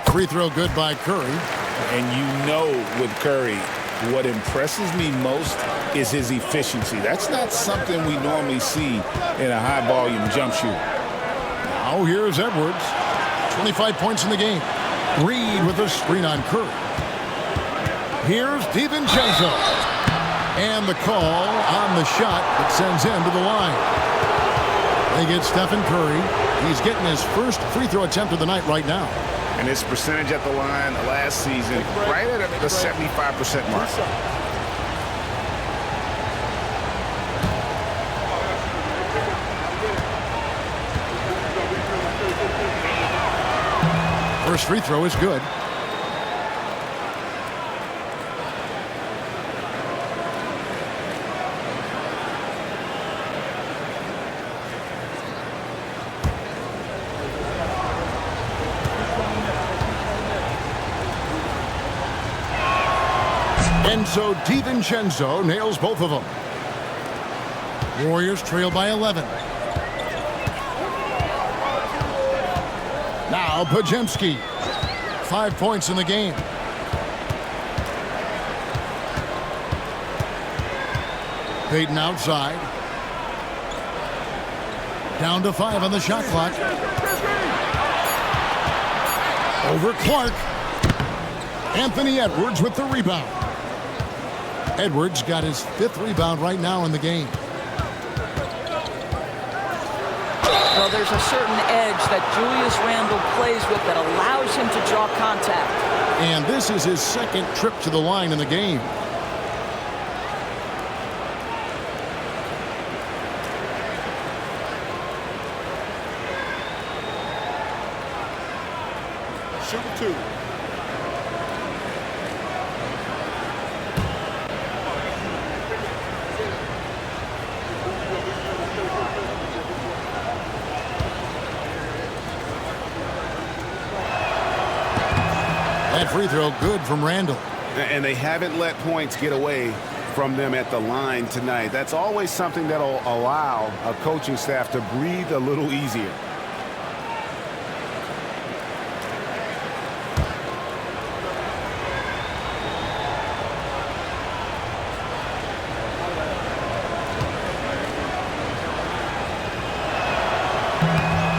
Speaker 3: Free throw good by Curry.
Speaker 5: And you know with Curry, what impresses me most is his efficiency. That's not something we normally see in a high-volume jump shooter.
Speaker 3: Now here's Edwards. 25 points in the game. Reed with a screen on Curry. Here's DiVincenzo. And the call on the shot that sends him to the line. They get Stephen Curry. He's getting his first free throw attempt of the night right now.
Speaker 2: And his percentage at the line last season, right at the 75% mark.
Speaker 3: First free throw is good. And so DiVincenzo nails both of them. Warriors trail by 11. Now Porzingis. 5 points in the game. Payton outside. Down to 5 on the shot clock. Over Clark. Anthony Edwards with the rebound. Edwards got his 5th rebound right now in the game.
Speaker 1: Well, there's a certain edge that Julius Randle plays with that allows him to draw contact.
Speaker 3: And this is his 2nd trip to the line in the game.
Speaker 7: Shoot 2.
Speaker 3: That free throw good from Randle.
Speaker 2: And they haven't let points get away from them at the line tonight. That's always something that'll allow a coaching staff to breathe a little easier.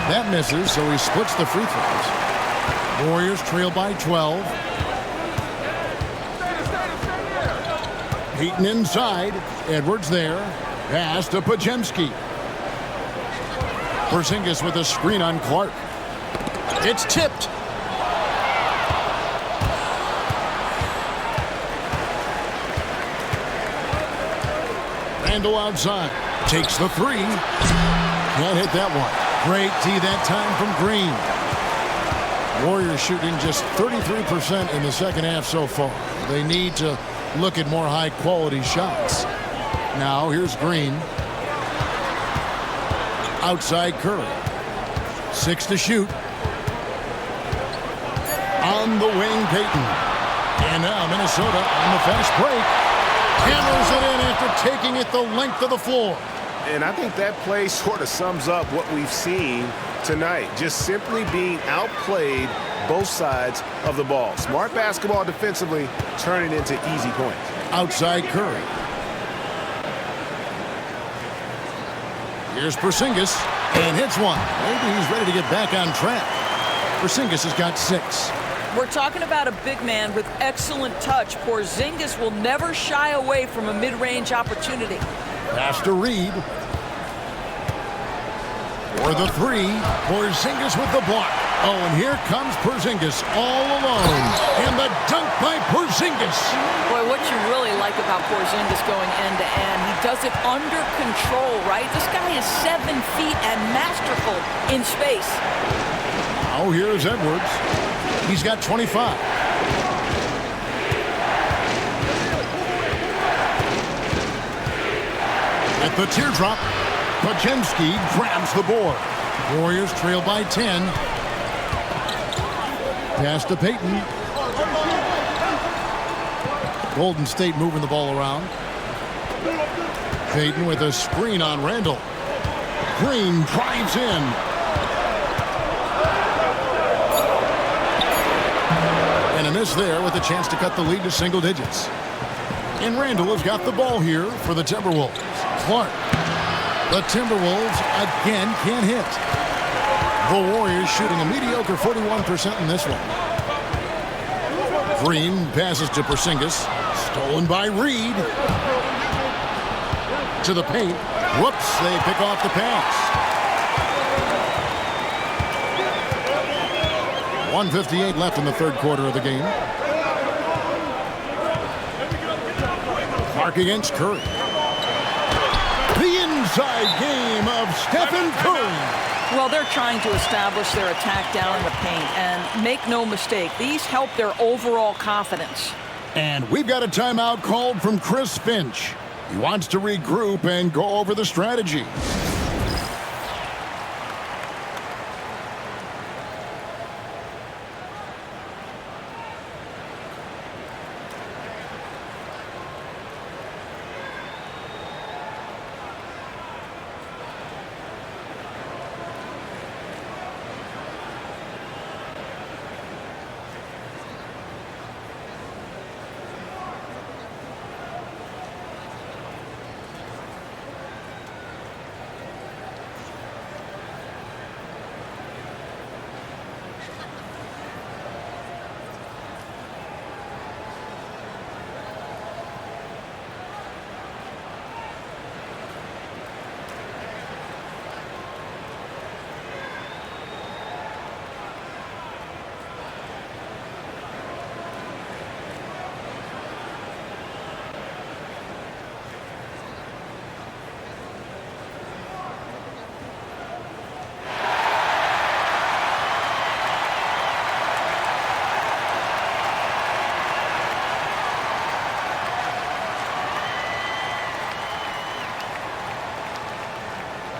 Speaker 3: That misses, so he splits the free throws. Warriors trail by 12. Payton inside. Edwards there. Pass to Porzingis. Porzingis with a screen on Clark. It's tipped. Randle outside. Takes the 3. Can't hit that one. Great D that time from Green. Warriors shooting just 33% in the second half so far. They need to look at more high-quality shots. Now here's Green. Outside Curry. 6 to shoot. On the wing, Payton. And now Minnesota on the fast break. Hammers it in after taking it the length of the floor.
Speaker 2: And I think that play sort of sums up what we've seen tonight. Just simply being outplayed both sides of the ball. Smart basketball defensively, turning into easy points.
Speaker 3: Outside Curry. Here's Porzingis, and hits one. Maybe he's ready to get back on track. Porzingis has got 6.
Speaker 1: We're talking about a big man with excellent touch. Porzingis will never shy away from a mid-range opportunity.
Speaker 3: Pass to Reed. For the three, Porzingis with the block. Oh, and here comes Porzingis all alone. And the dunk by Porzingis.
Speaker 1: Boy, what you really like about Porzingis going end-to-end, he does it under control, right? This guy is 7 feet and masterful in space.
Speaker 3: Now here's Edwards. He's got 25. At the teardrop, Porzingis grabs the board. Warriors trail by 10. Pass to Payton. Golden State moving the ball around. Payton with a screen on Randall. Green drives in. And a miss there with a chance to cut the lead to single digits. And Randall has got the ball here for the Timberwolves. Clark. The Timberwolves again can't hit. The Warriors shooting a mediocre 41% in this one. Green passes to Porzingis. Stolen by Reed. To the paint. Whoops, they pick off the pass. 1:58 left in the third quarter of the game. Clark against Curry. The inside game of Stephen Curry.
Speaker 1: Well, they're trying to establish their attack down in the paint, and make no mistake, these help their overall confidence.
Speaker 3: And we've got a timeout called from Chris Finch. He wants to regroup and go over the strategy.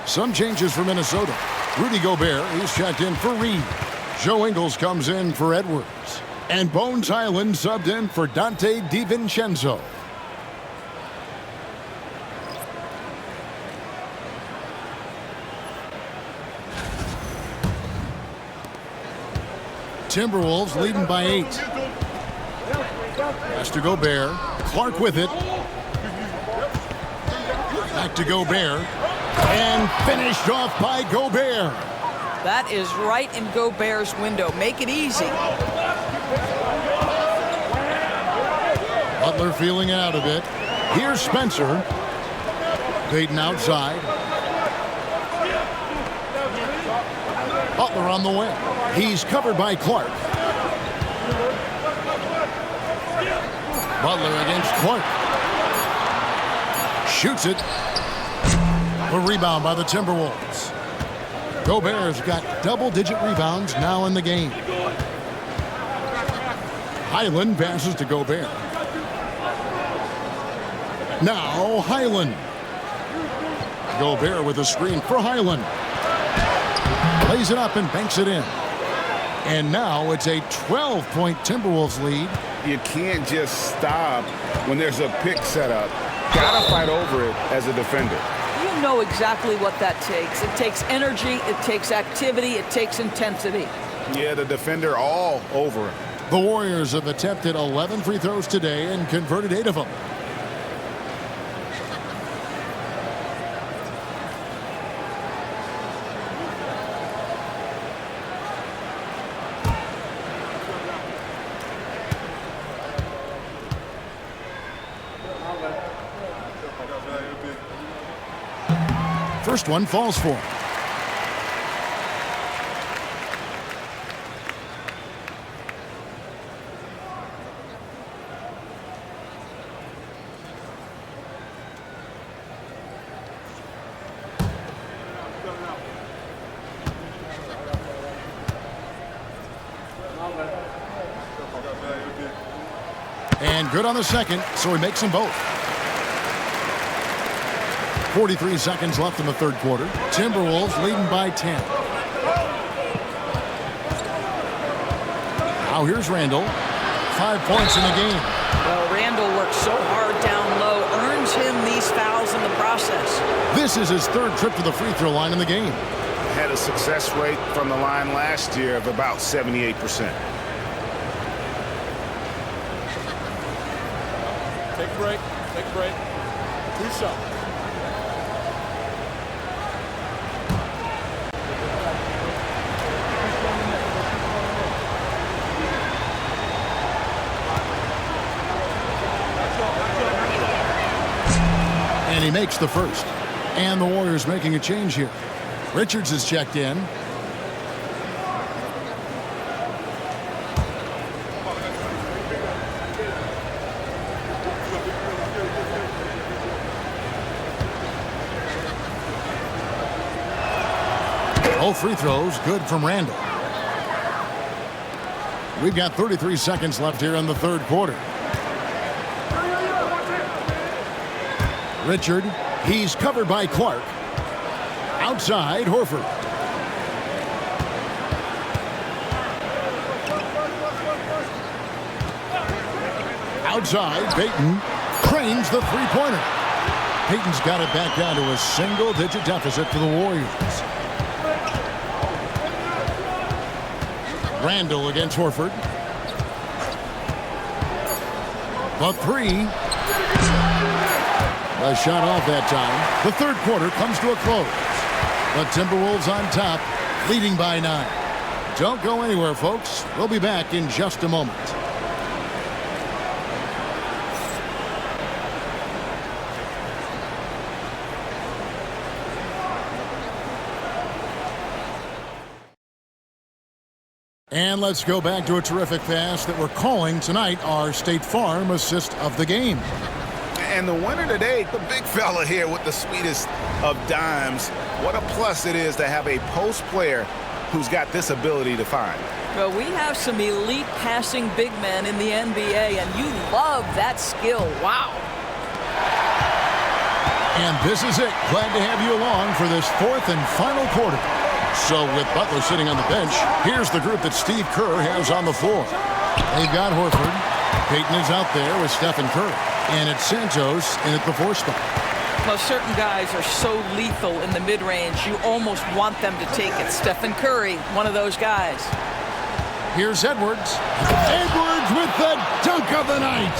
Speaker 3: Some changes for Minnesota. Rudy Gobert, he's checked in for Reed. Joe Ingles comes in for Edwards. And Bones Highland subbed in for Dante DiVincenzo. Timberwolves leading by 8. Pass to Gobert. Clark with it. Back to Gobert. And finished off by Gobert.
Speaker 1: That is right in Gobert's window. Make it easy.
Speaker 3: Butler feeling it out a bit. Here's Spencer. Payton outside. Butler on the way. He's covered by Clark. Butler against Clark. Shoots it. A rebound by the Timberwolves. Gobert's got double-digit rebounds now in the game. Highland passes to Gobert. Now Highland. Gobert with a screen for Highland. Plays it up and banks it in. And now it's a 12-point Timberwolves lead.
Speaker 2: You can't just stop when there's a pick set up. Gotta fight over it as a defender.
Speaker 1: You know exactly what that takes. It takes energy, it takes activity, it takes intensity.
Speaker 2: Yeah, the defender all over him.
Speaker 3: The Warriors have attempted 11 free throws today and converted 8 of them. first one falls for him. And good on the second, so he makes them both. 43 seconds left in the third quarter. Timberwolves leading by 10. Now here's Randall. 5 points in the game.
Speaker 1: Well, Randall works so hard down low, earns him these fouls in the process.
Speaker 3: This is his third trip to the free throw line in the game.
Speaker 2: Had a success rate from the line last year of about 78%.
Speaker 7: Take a break. Take a break. 2 shots.
Speaker 3: And he makes the first. And the Warriors making a change here. Richards is checked in. Both free throws good from Randall. We've got 33 seconds left here in the third quarter. Richard, he's covered by Clark. Outside, Horford. Outside, Payton cranes the three-pointer. Payton's got it back down to a single-digit deficit for the Warriors. Randall against Horford. The three. A shot off that time. The third quarter comes to a close. The Timberwolves on top, leading by 9. Don't go anywhere, folks. We'll be back in just a moment. And let's go back to a terrific pass that we're calling tonight our State Farm assist of the game.
Speaker 2: And the winner today, the big fella here with the sweetest of dimes. What a plus it is to have a post player who's got this ability to find.
Speaker 1: Well, we have some elite passing big men in the NBA, and you love that skill. Wow.
Speaker 3: And this is it. Glad to have you along for this fourth and final quarter. So with Butler sitting on the bench, here's the group that Steve Kerr has on the floor. They've got Horford. Payton is out there with Stephen Curry. And it's Santos in at the 4 spot.
Speaker 1: Well, certain guys are so lethal in the mid-range, you almost want them to take it. Stephen Curry, one of those guys.
Speaker 3: Here's Edwards. Edwards with the dunk of the night.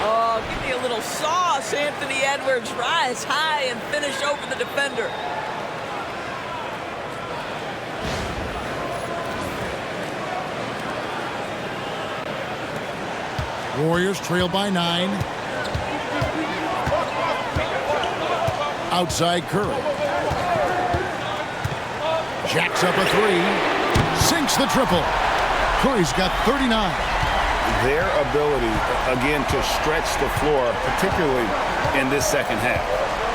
Speaker 1: Oh, give me a little sauce, Anthony Edwards. Rise high and finish over the defender.
Speaker 3: Warriors trail by 9. Outside Curry. Jacks up a 3. Sinks the triple. Curry's got 39.
Speaker 2: Their ability, again, to stretch the floor, particularly in this second half.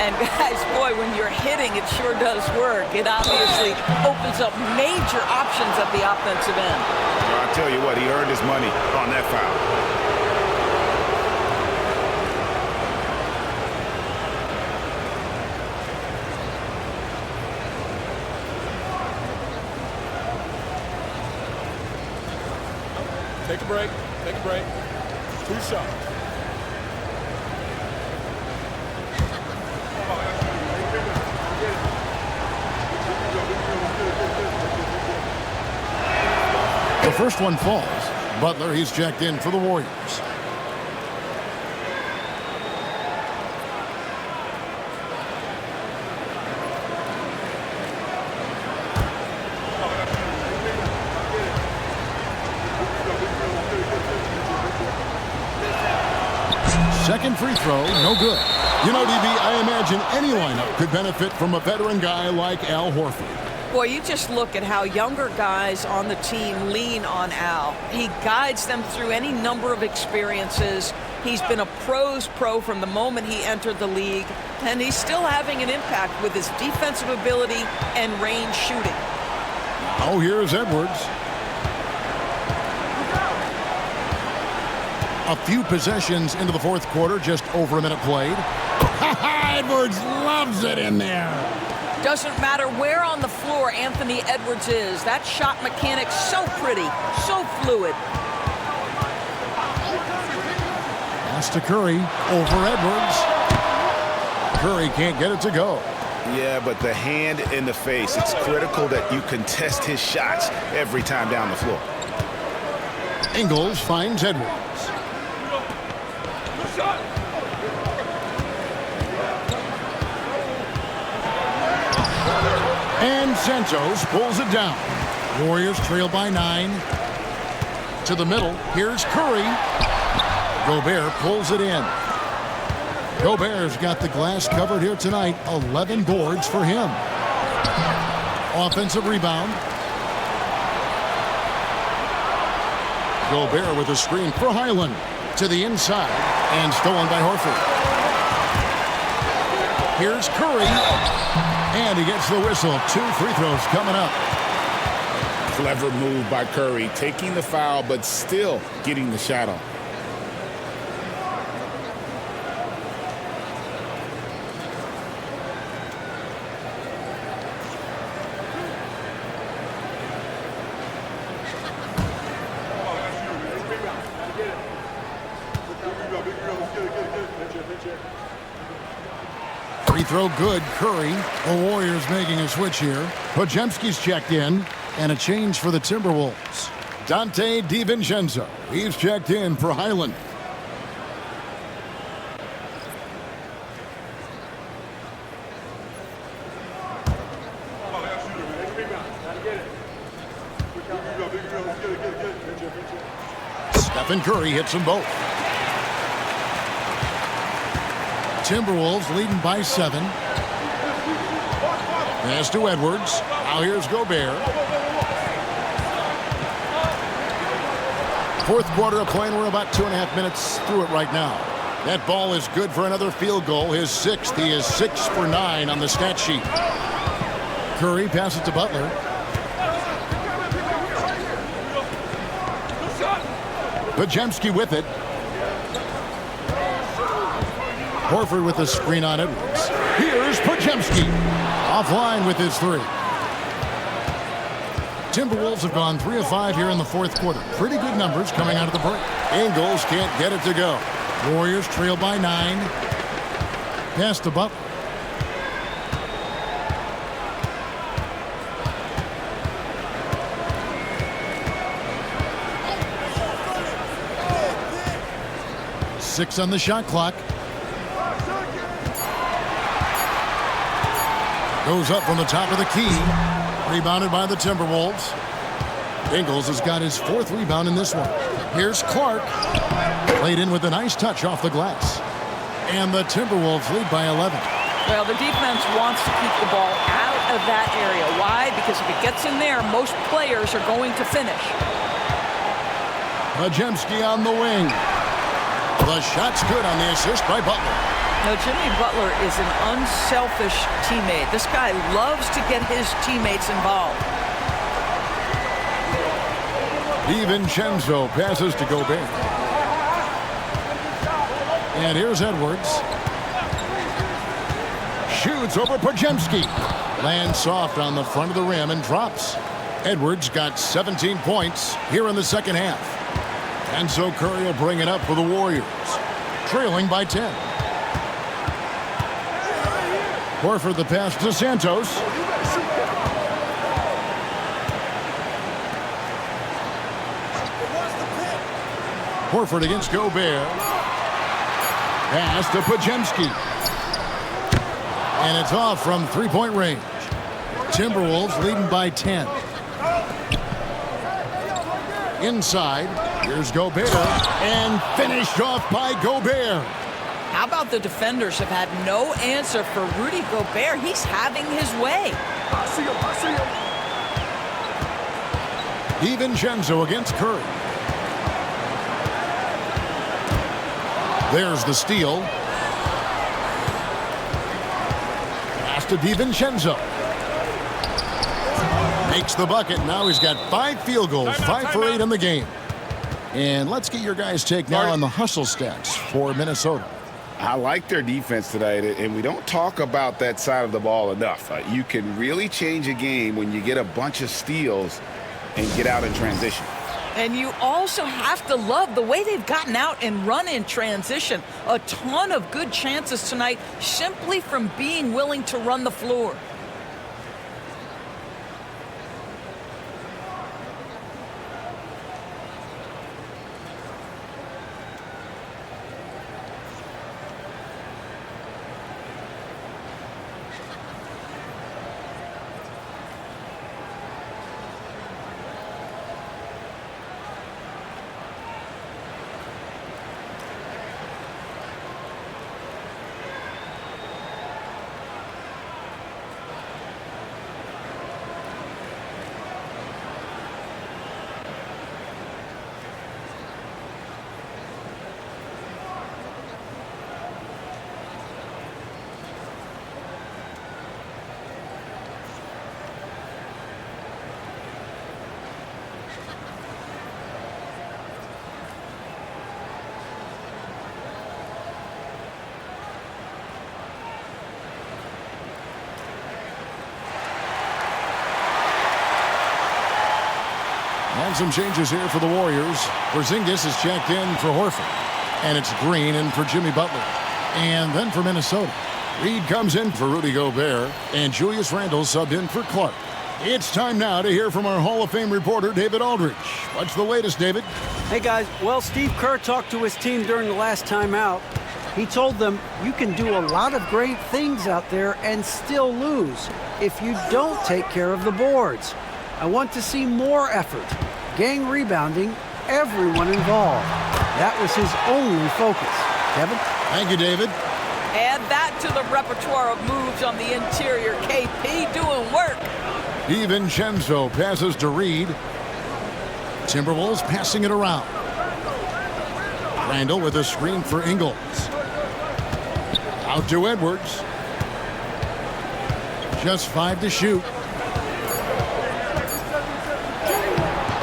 Speaker 1: And guys, boy, when you're hitting, it sure does work. It obviously opens up major options at the offensive end.
Speaker 2: Well, I'll tell you what, he earned his money on that foul.
Speaker 7: Take a break. Take a break. 2 shots.
Speaker 3: The first one falls. Butler, he's checked in for the Warriors. Second free throw, no good. You know, DB, I imagine any lineup could benefit from a veteran guy like Al Horford.
Speaker 1: Boy, you just look at how younger guys on the team lean on Al. He guides them through any number of experiences. He's been a pro's pro from the moment he entered the league, and he's still having an impact with his defensive ability and range shooting.
Speaker 3: Oh, here's Edwards. A few possessions into the fourth quarter, just over a minute played. Edwards loves it in there.
Speaker 1: Doesn't matter where on the floor Anthony Edwards is. That shot mechanic's so pretty, so fluid.
Speaker 3: Pass to Curry, over Edwards. Curry can't get it to go.
Speaker 2: Yeah, but the hand in the face, it's critical that you contest his shots every time down the floor.
Speaker 3: Ingles finds Edwards. And Santos pulls it down. Warriors trail by 9. To the middle, here's Curry. Gobert pulls it in. Gobert's got the glass covered here tonight. 11 boards for him. Offensive rebound. Gobert with a screen for Highland. To the inside. And stolen by Horford. Here's Curry. And he gets the whistle. 2 free throws coming up.
Speaker 5: Clever move by Curry, taking the foul, but still getting the shot off.
Speaker 3: Free throw good. Curry. The Warriors making a switch here. Podziemski's checked in. And a change for the Timberwolves. Dante DiVincenzo. He's checked in for Highland. Stephen Curry hits them both. Timberwolves leading by 7. Pass to Edwards. Now here's Gobert. Fourth quarter of play, and we're about 2.5 minutes through it right now. That ball is good for another field goal. His 6th. He is 6 for 9 on the stat sheet. Curry passes to Butler. Podziemski with it. Horford with the screen on Edwards. Here's Podziemski. Offline with his 3. Timberwolves have gone 3 of 5 here in the fourth quarter. Pretty good numbers coming out of the break. Ingles can't get it to go. Warriors trail by 9. Pass to Butler. Six on the shot clock. Goes up from the top of the key. Rebounded by the Timberwolves. Ingles has got his 4th rebound in this one. Here's Clark. Played in with a nice touch off the glass. And the Timberwolves lead by 11.
Speaker 1: Well, the defense wants to keep the ball out of that area. Why? Because if it gets in there, most players are going to finish.
Speaker 3: Podziemski on the wing. The shot's good on the assist by Butler.
Speaker 1: Now, Jimmy Butler is an unselfish teammate. This guy loves to get his teammates involved.
Speaker 3: DiVincenzo passes to Gobert. And here's Edwards. Shoots over Podziemski. Lands soft on the front of the rim and drops. Edwards got 17 points here in the second half. And so Curry will bring it up for the Warriors. Trailing by 10. Horford the pass to Santos. Horford against Gobert. Pass to Podziemski. And it's off from three-point range. Timberwolves leading by 10. Inside. Here's Gobert. And finished off by Gobert.
Speaker 1: How about the defenders have had no answer for Rudy Gobert? He's having his way.
Speaker 7: I see him.
Speaker 3: DiVincenzo against Curry. There's the steal. Pass to DiVincenzo. Makes the bucket. Now he's got 5 field goals, 5 for 8 in the game. And let's get your guys' take now on the hustle stats for Minnesota.
Speaker 5: I like their defense tonight, and we don't talk about that side of the ball enough. You can really change a game when you get a bunch of steals and get out in transition.
Speaker 1: And you also have to love the way they've gotten out and run in transition. A ton of good chances tonight simply from being willing to run the floor.
Speaker 3: And some changes here for the Warriors. Porzingis is checked in for Horford. And it's Green in for Jimmy Butler. And then for Minnesota, Reed comes in for Rudy Gobert. And Julius Randle subbed in for Clark. It's time now to hear from our Hall of Fame reporter, David Aldridge. What's the latest, David?
Speaker 6: Hey, guys. Well, Steve Kerr talked to his team during the last timeout. He told them, you can do a lot of great things out there and still lose if you don't take care of the boards. I want to see more effort, gang rebounding, everyone involved. That was his only focus. Kevin?
Speaker 3: Thank you, David.
Speaker 1: Add that to the repertoire of moves on the interior. KP doing work.
Speaker 3: DiVincenzo passes to Reed. Timberwolves passing it around. Randle with a screen for Ingles. Out to Edwards. Just 5 to shoot.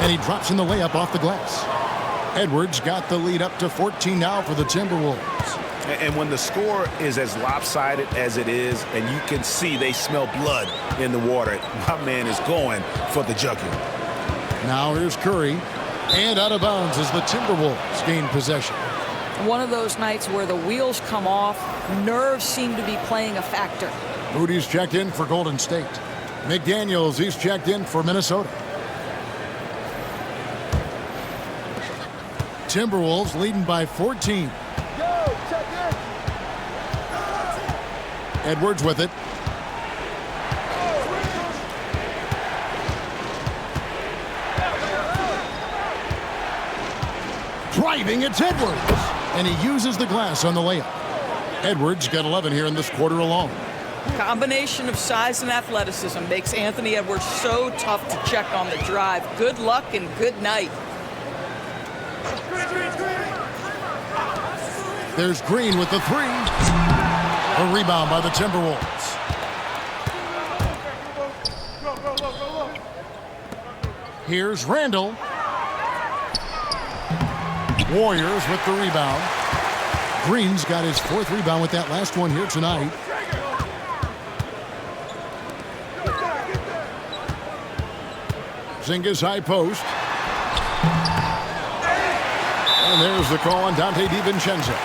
Speaker 3: And he drops in the layup off the glass. Edwards got the lead up to 14 now for the Timberwolves.
Speaker 2: And when the score is as lopsided as it is, and you can see they smell blood in the water, my man is going for the jugular.
Speaker 3: Now here's Curry. And out of bounds as the Timberwolves gain possession.
Speaker 1: One of those nights where the wheels come off, nerves seem to be playing a factor.
Speaker 3: Moody's checked in for Golden State. McDaniels, he's checked in for Minnesota. Timberwolves leading by 14. Edwards with it. Driving, it's Edwards. And he uses the glass on the layup. Edwards got 11 here in this quarter alone.
Speaker 1: Combination of size and athleticism makes Anthony Edwards so tough to check on the drive. Good luck and good night.
Speaker 3: There's Green with the 3. A rebound by the Timberwolves. Here's Randle. Warriors with the rebound. Green's got his 4th rebound with that last one here tonight. Porzingis high post. And there's the call on Dante DiVincenzo.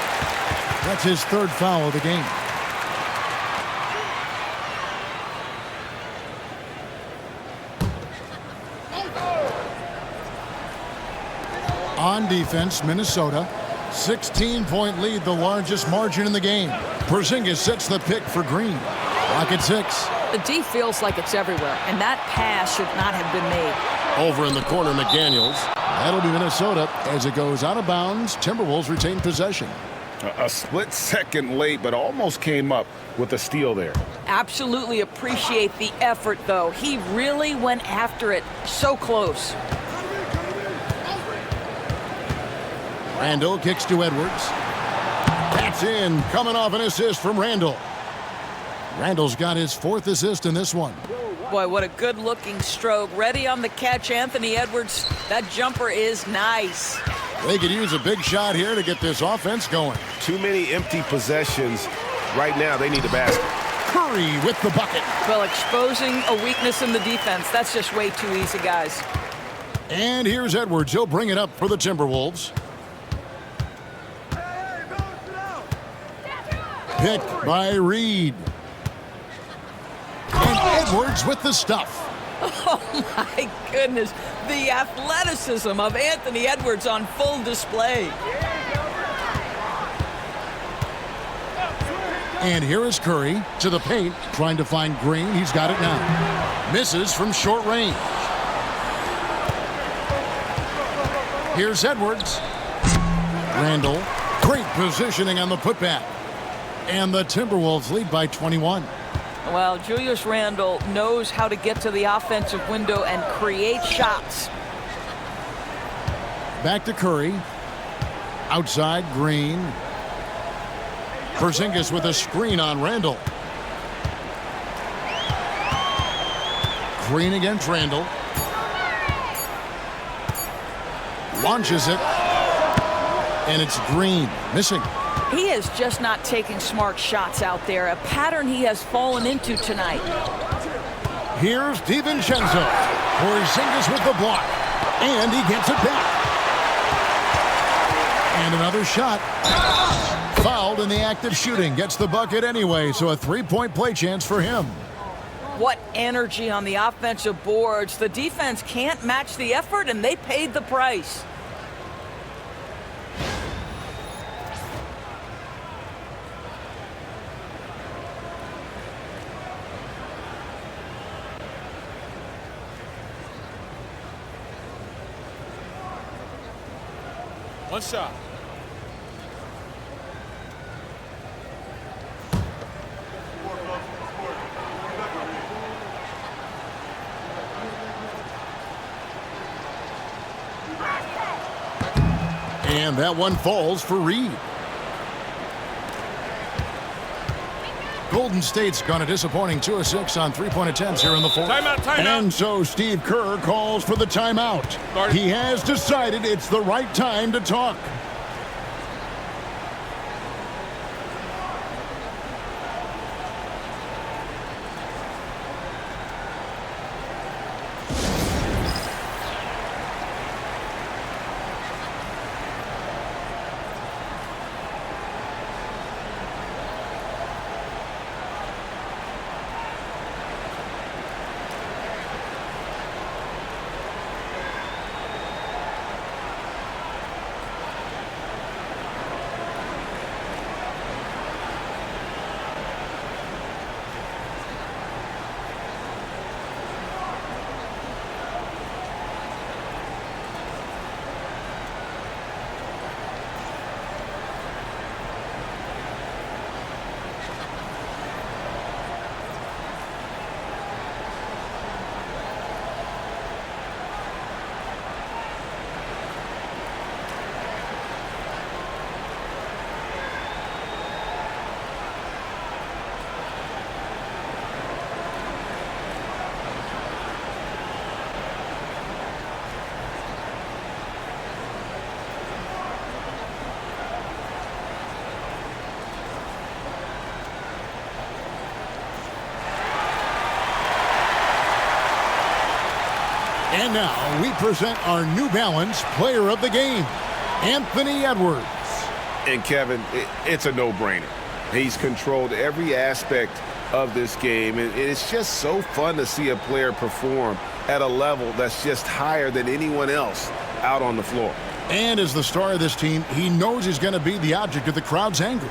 Speaker 3: That's his 3rd foul of the game. On defense, Minnesota. 16-point lead, the largest margin in the game. Porzingis sets the pick for Green. Clock at 6.
Speaker 1: The D feels like it's everywhere, and that pass should not have been made.
Speaker 3: Over in the corner, McDaniels. That'll be Minnesota as it goes out of bounds. Timberwolves retain possession.
Speaker 5: A split second late, but almost came up with a steal there.
Speaker 4: Absolutely appreciate the effort, though. He really went after it. So close.
Speaker 3: Randall kicks to Edwards. That's in, coming off an assist from Randall. Randall's got his 4th assist in this one.
Speaker 4: Boy, what a good-looking stroke. Ready on the catch, Anthony Edwards. That jumper is nice.
Speaker 3: They could use a big shot here to get this offense going.
Speaker 2: Too many empty possessions. Right now, they need the basket.
Speaker 3: Curry with the bucket.
Speaker 4: Well, exposing a weakness in the defense, that's just way too easy, guys.
Speaker 3: And here's Edwards. He'll bring it up for the Timberwolves. Picked by Reed. And Edwards with the stuff.
Speaker 4: Oh, my goodness. The athleticism of Anthony Edwards on full display.
Speaker 3: And here is Curry to the paint, trying to find Green. He's got it now. Misses from short range. Here's Edwards. Randall. Great positioning on the putback. And the Timberwolves lead by 21.
Speaker 4: Well, Julius Randle knows how to get to the offensive window and create shots.
Speaker 3: Back to Curry. Outside, Green. Porzingis with a screen on Randall. Green against Randall. Launches it. And it's Green missing.
Speaker 4: He is just not taking smart shots out there, a pattern he has fallen into tonight.
Speaker 3: Here's DiVincenzo. Porzingis with the block. And he gets it back. And another shot. Fouled in the act of shooting. Gets the bucket anyway, so a 3-point play chance for him.
Speaker 4: What energy on the offensive boards. The defense can't match the effort, and they paid the price.
Speaker 7: One shot.
Speaker 3: And that one falls for Reed. Golden State's gone a disappointing 2 of 6 on 3-point attempts here in the 4th.
Speaker 7: Timeout.
Speaker 3: And so Steve Kerr calls for the timeout. He has decided it's the right time to talk. And now we present our New Balance Player of the Game, Anthony Edwards.
Speaker 2: And Kevin, it's a no-brainer. He's controlled every aspect of this game, and it's just so fun to see a player perform at a level that's just higher than anyone else out on the floor.
Speaker 3: And as the star of this team, he knows he's going to be the object of the crowd's anger.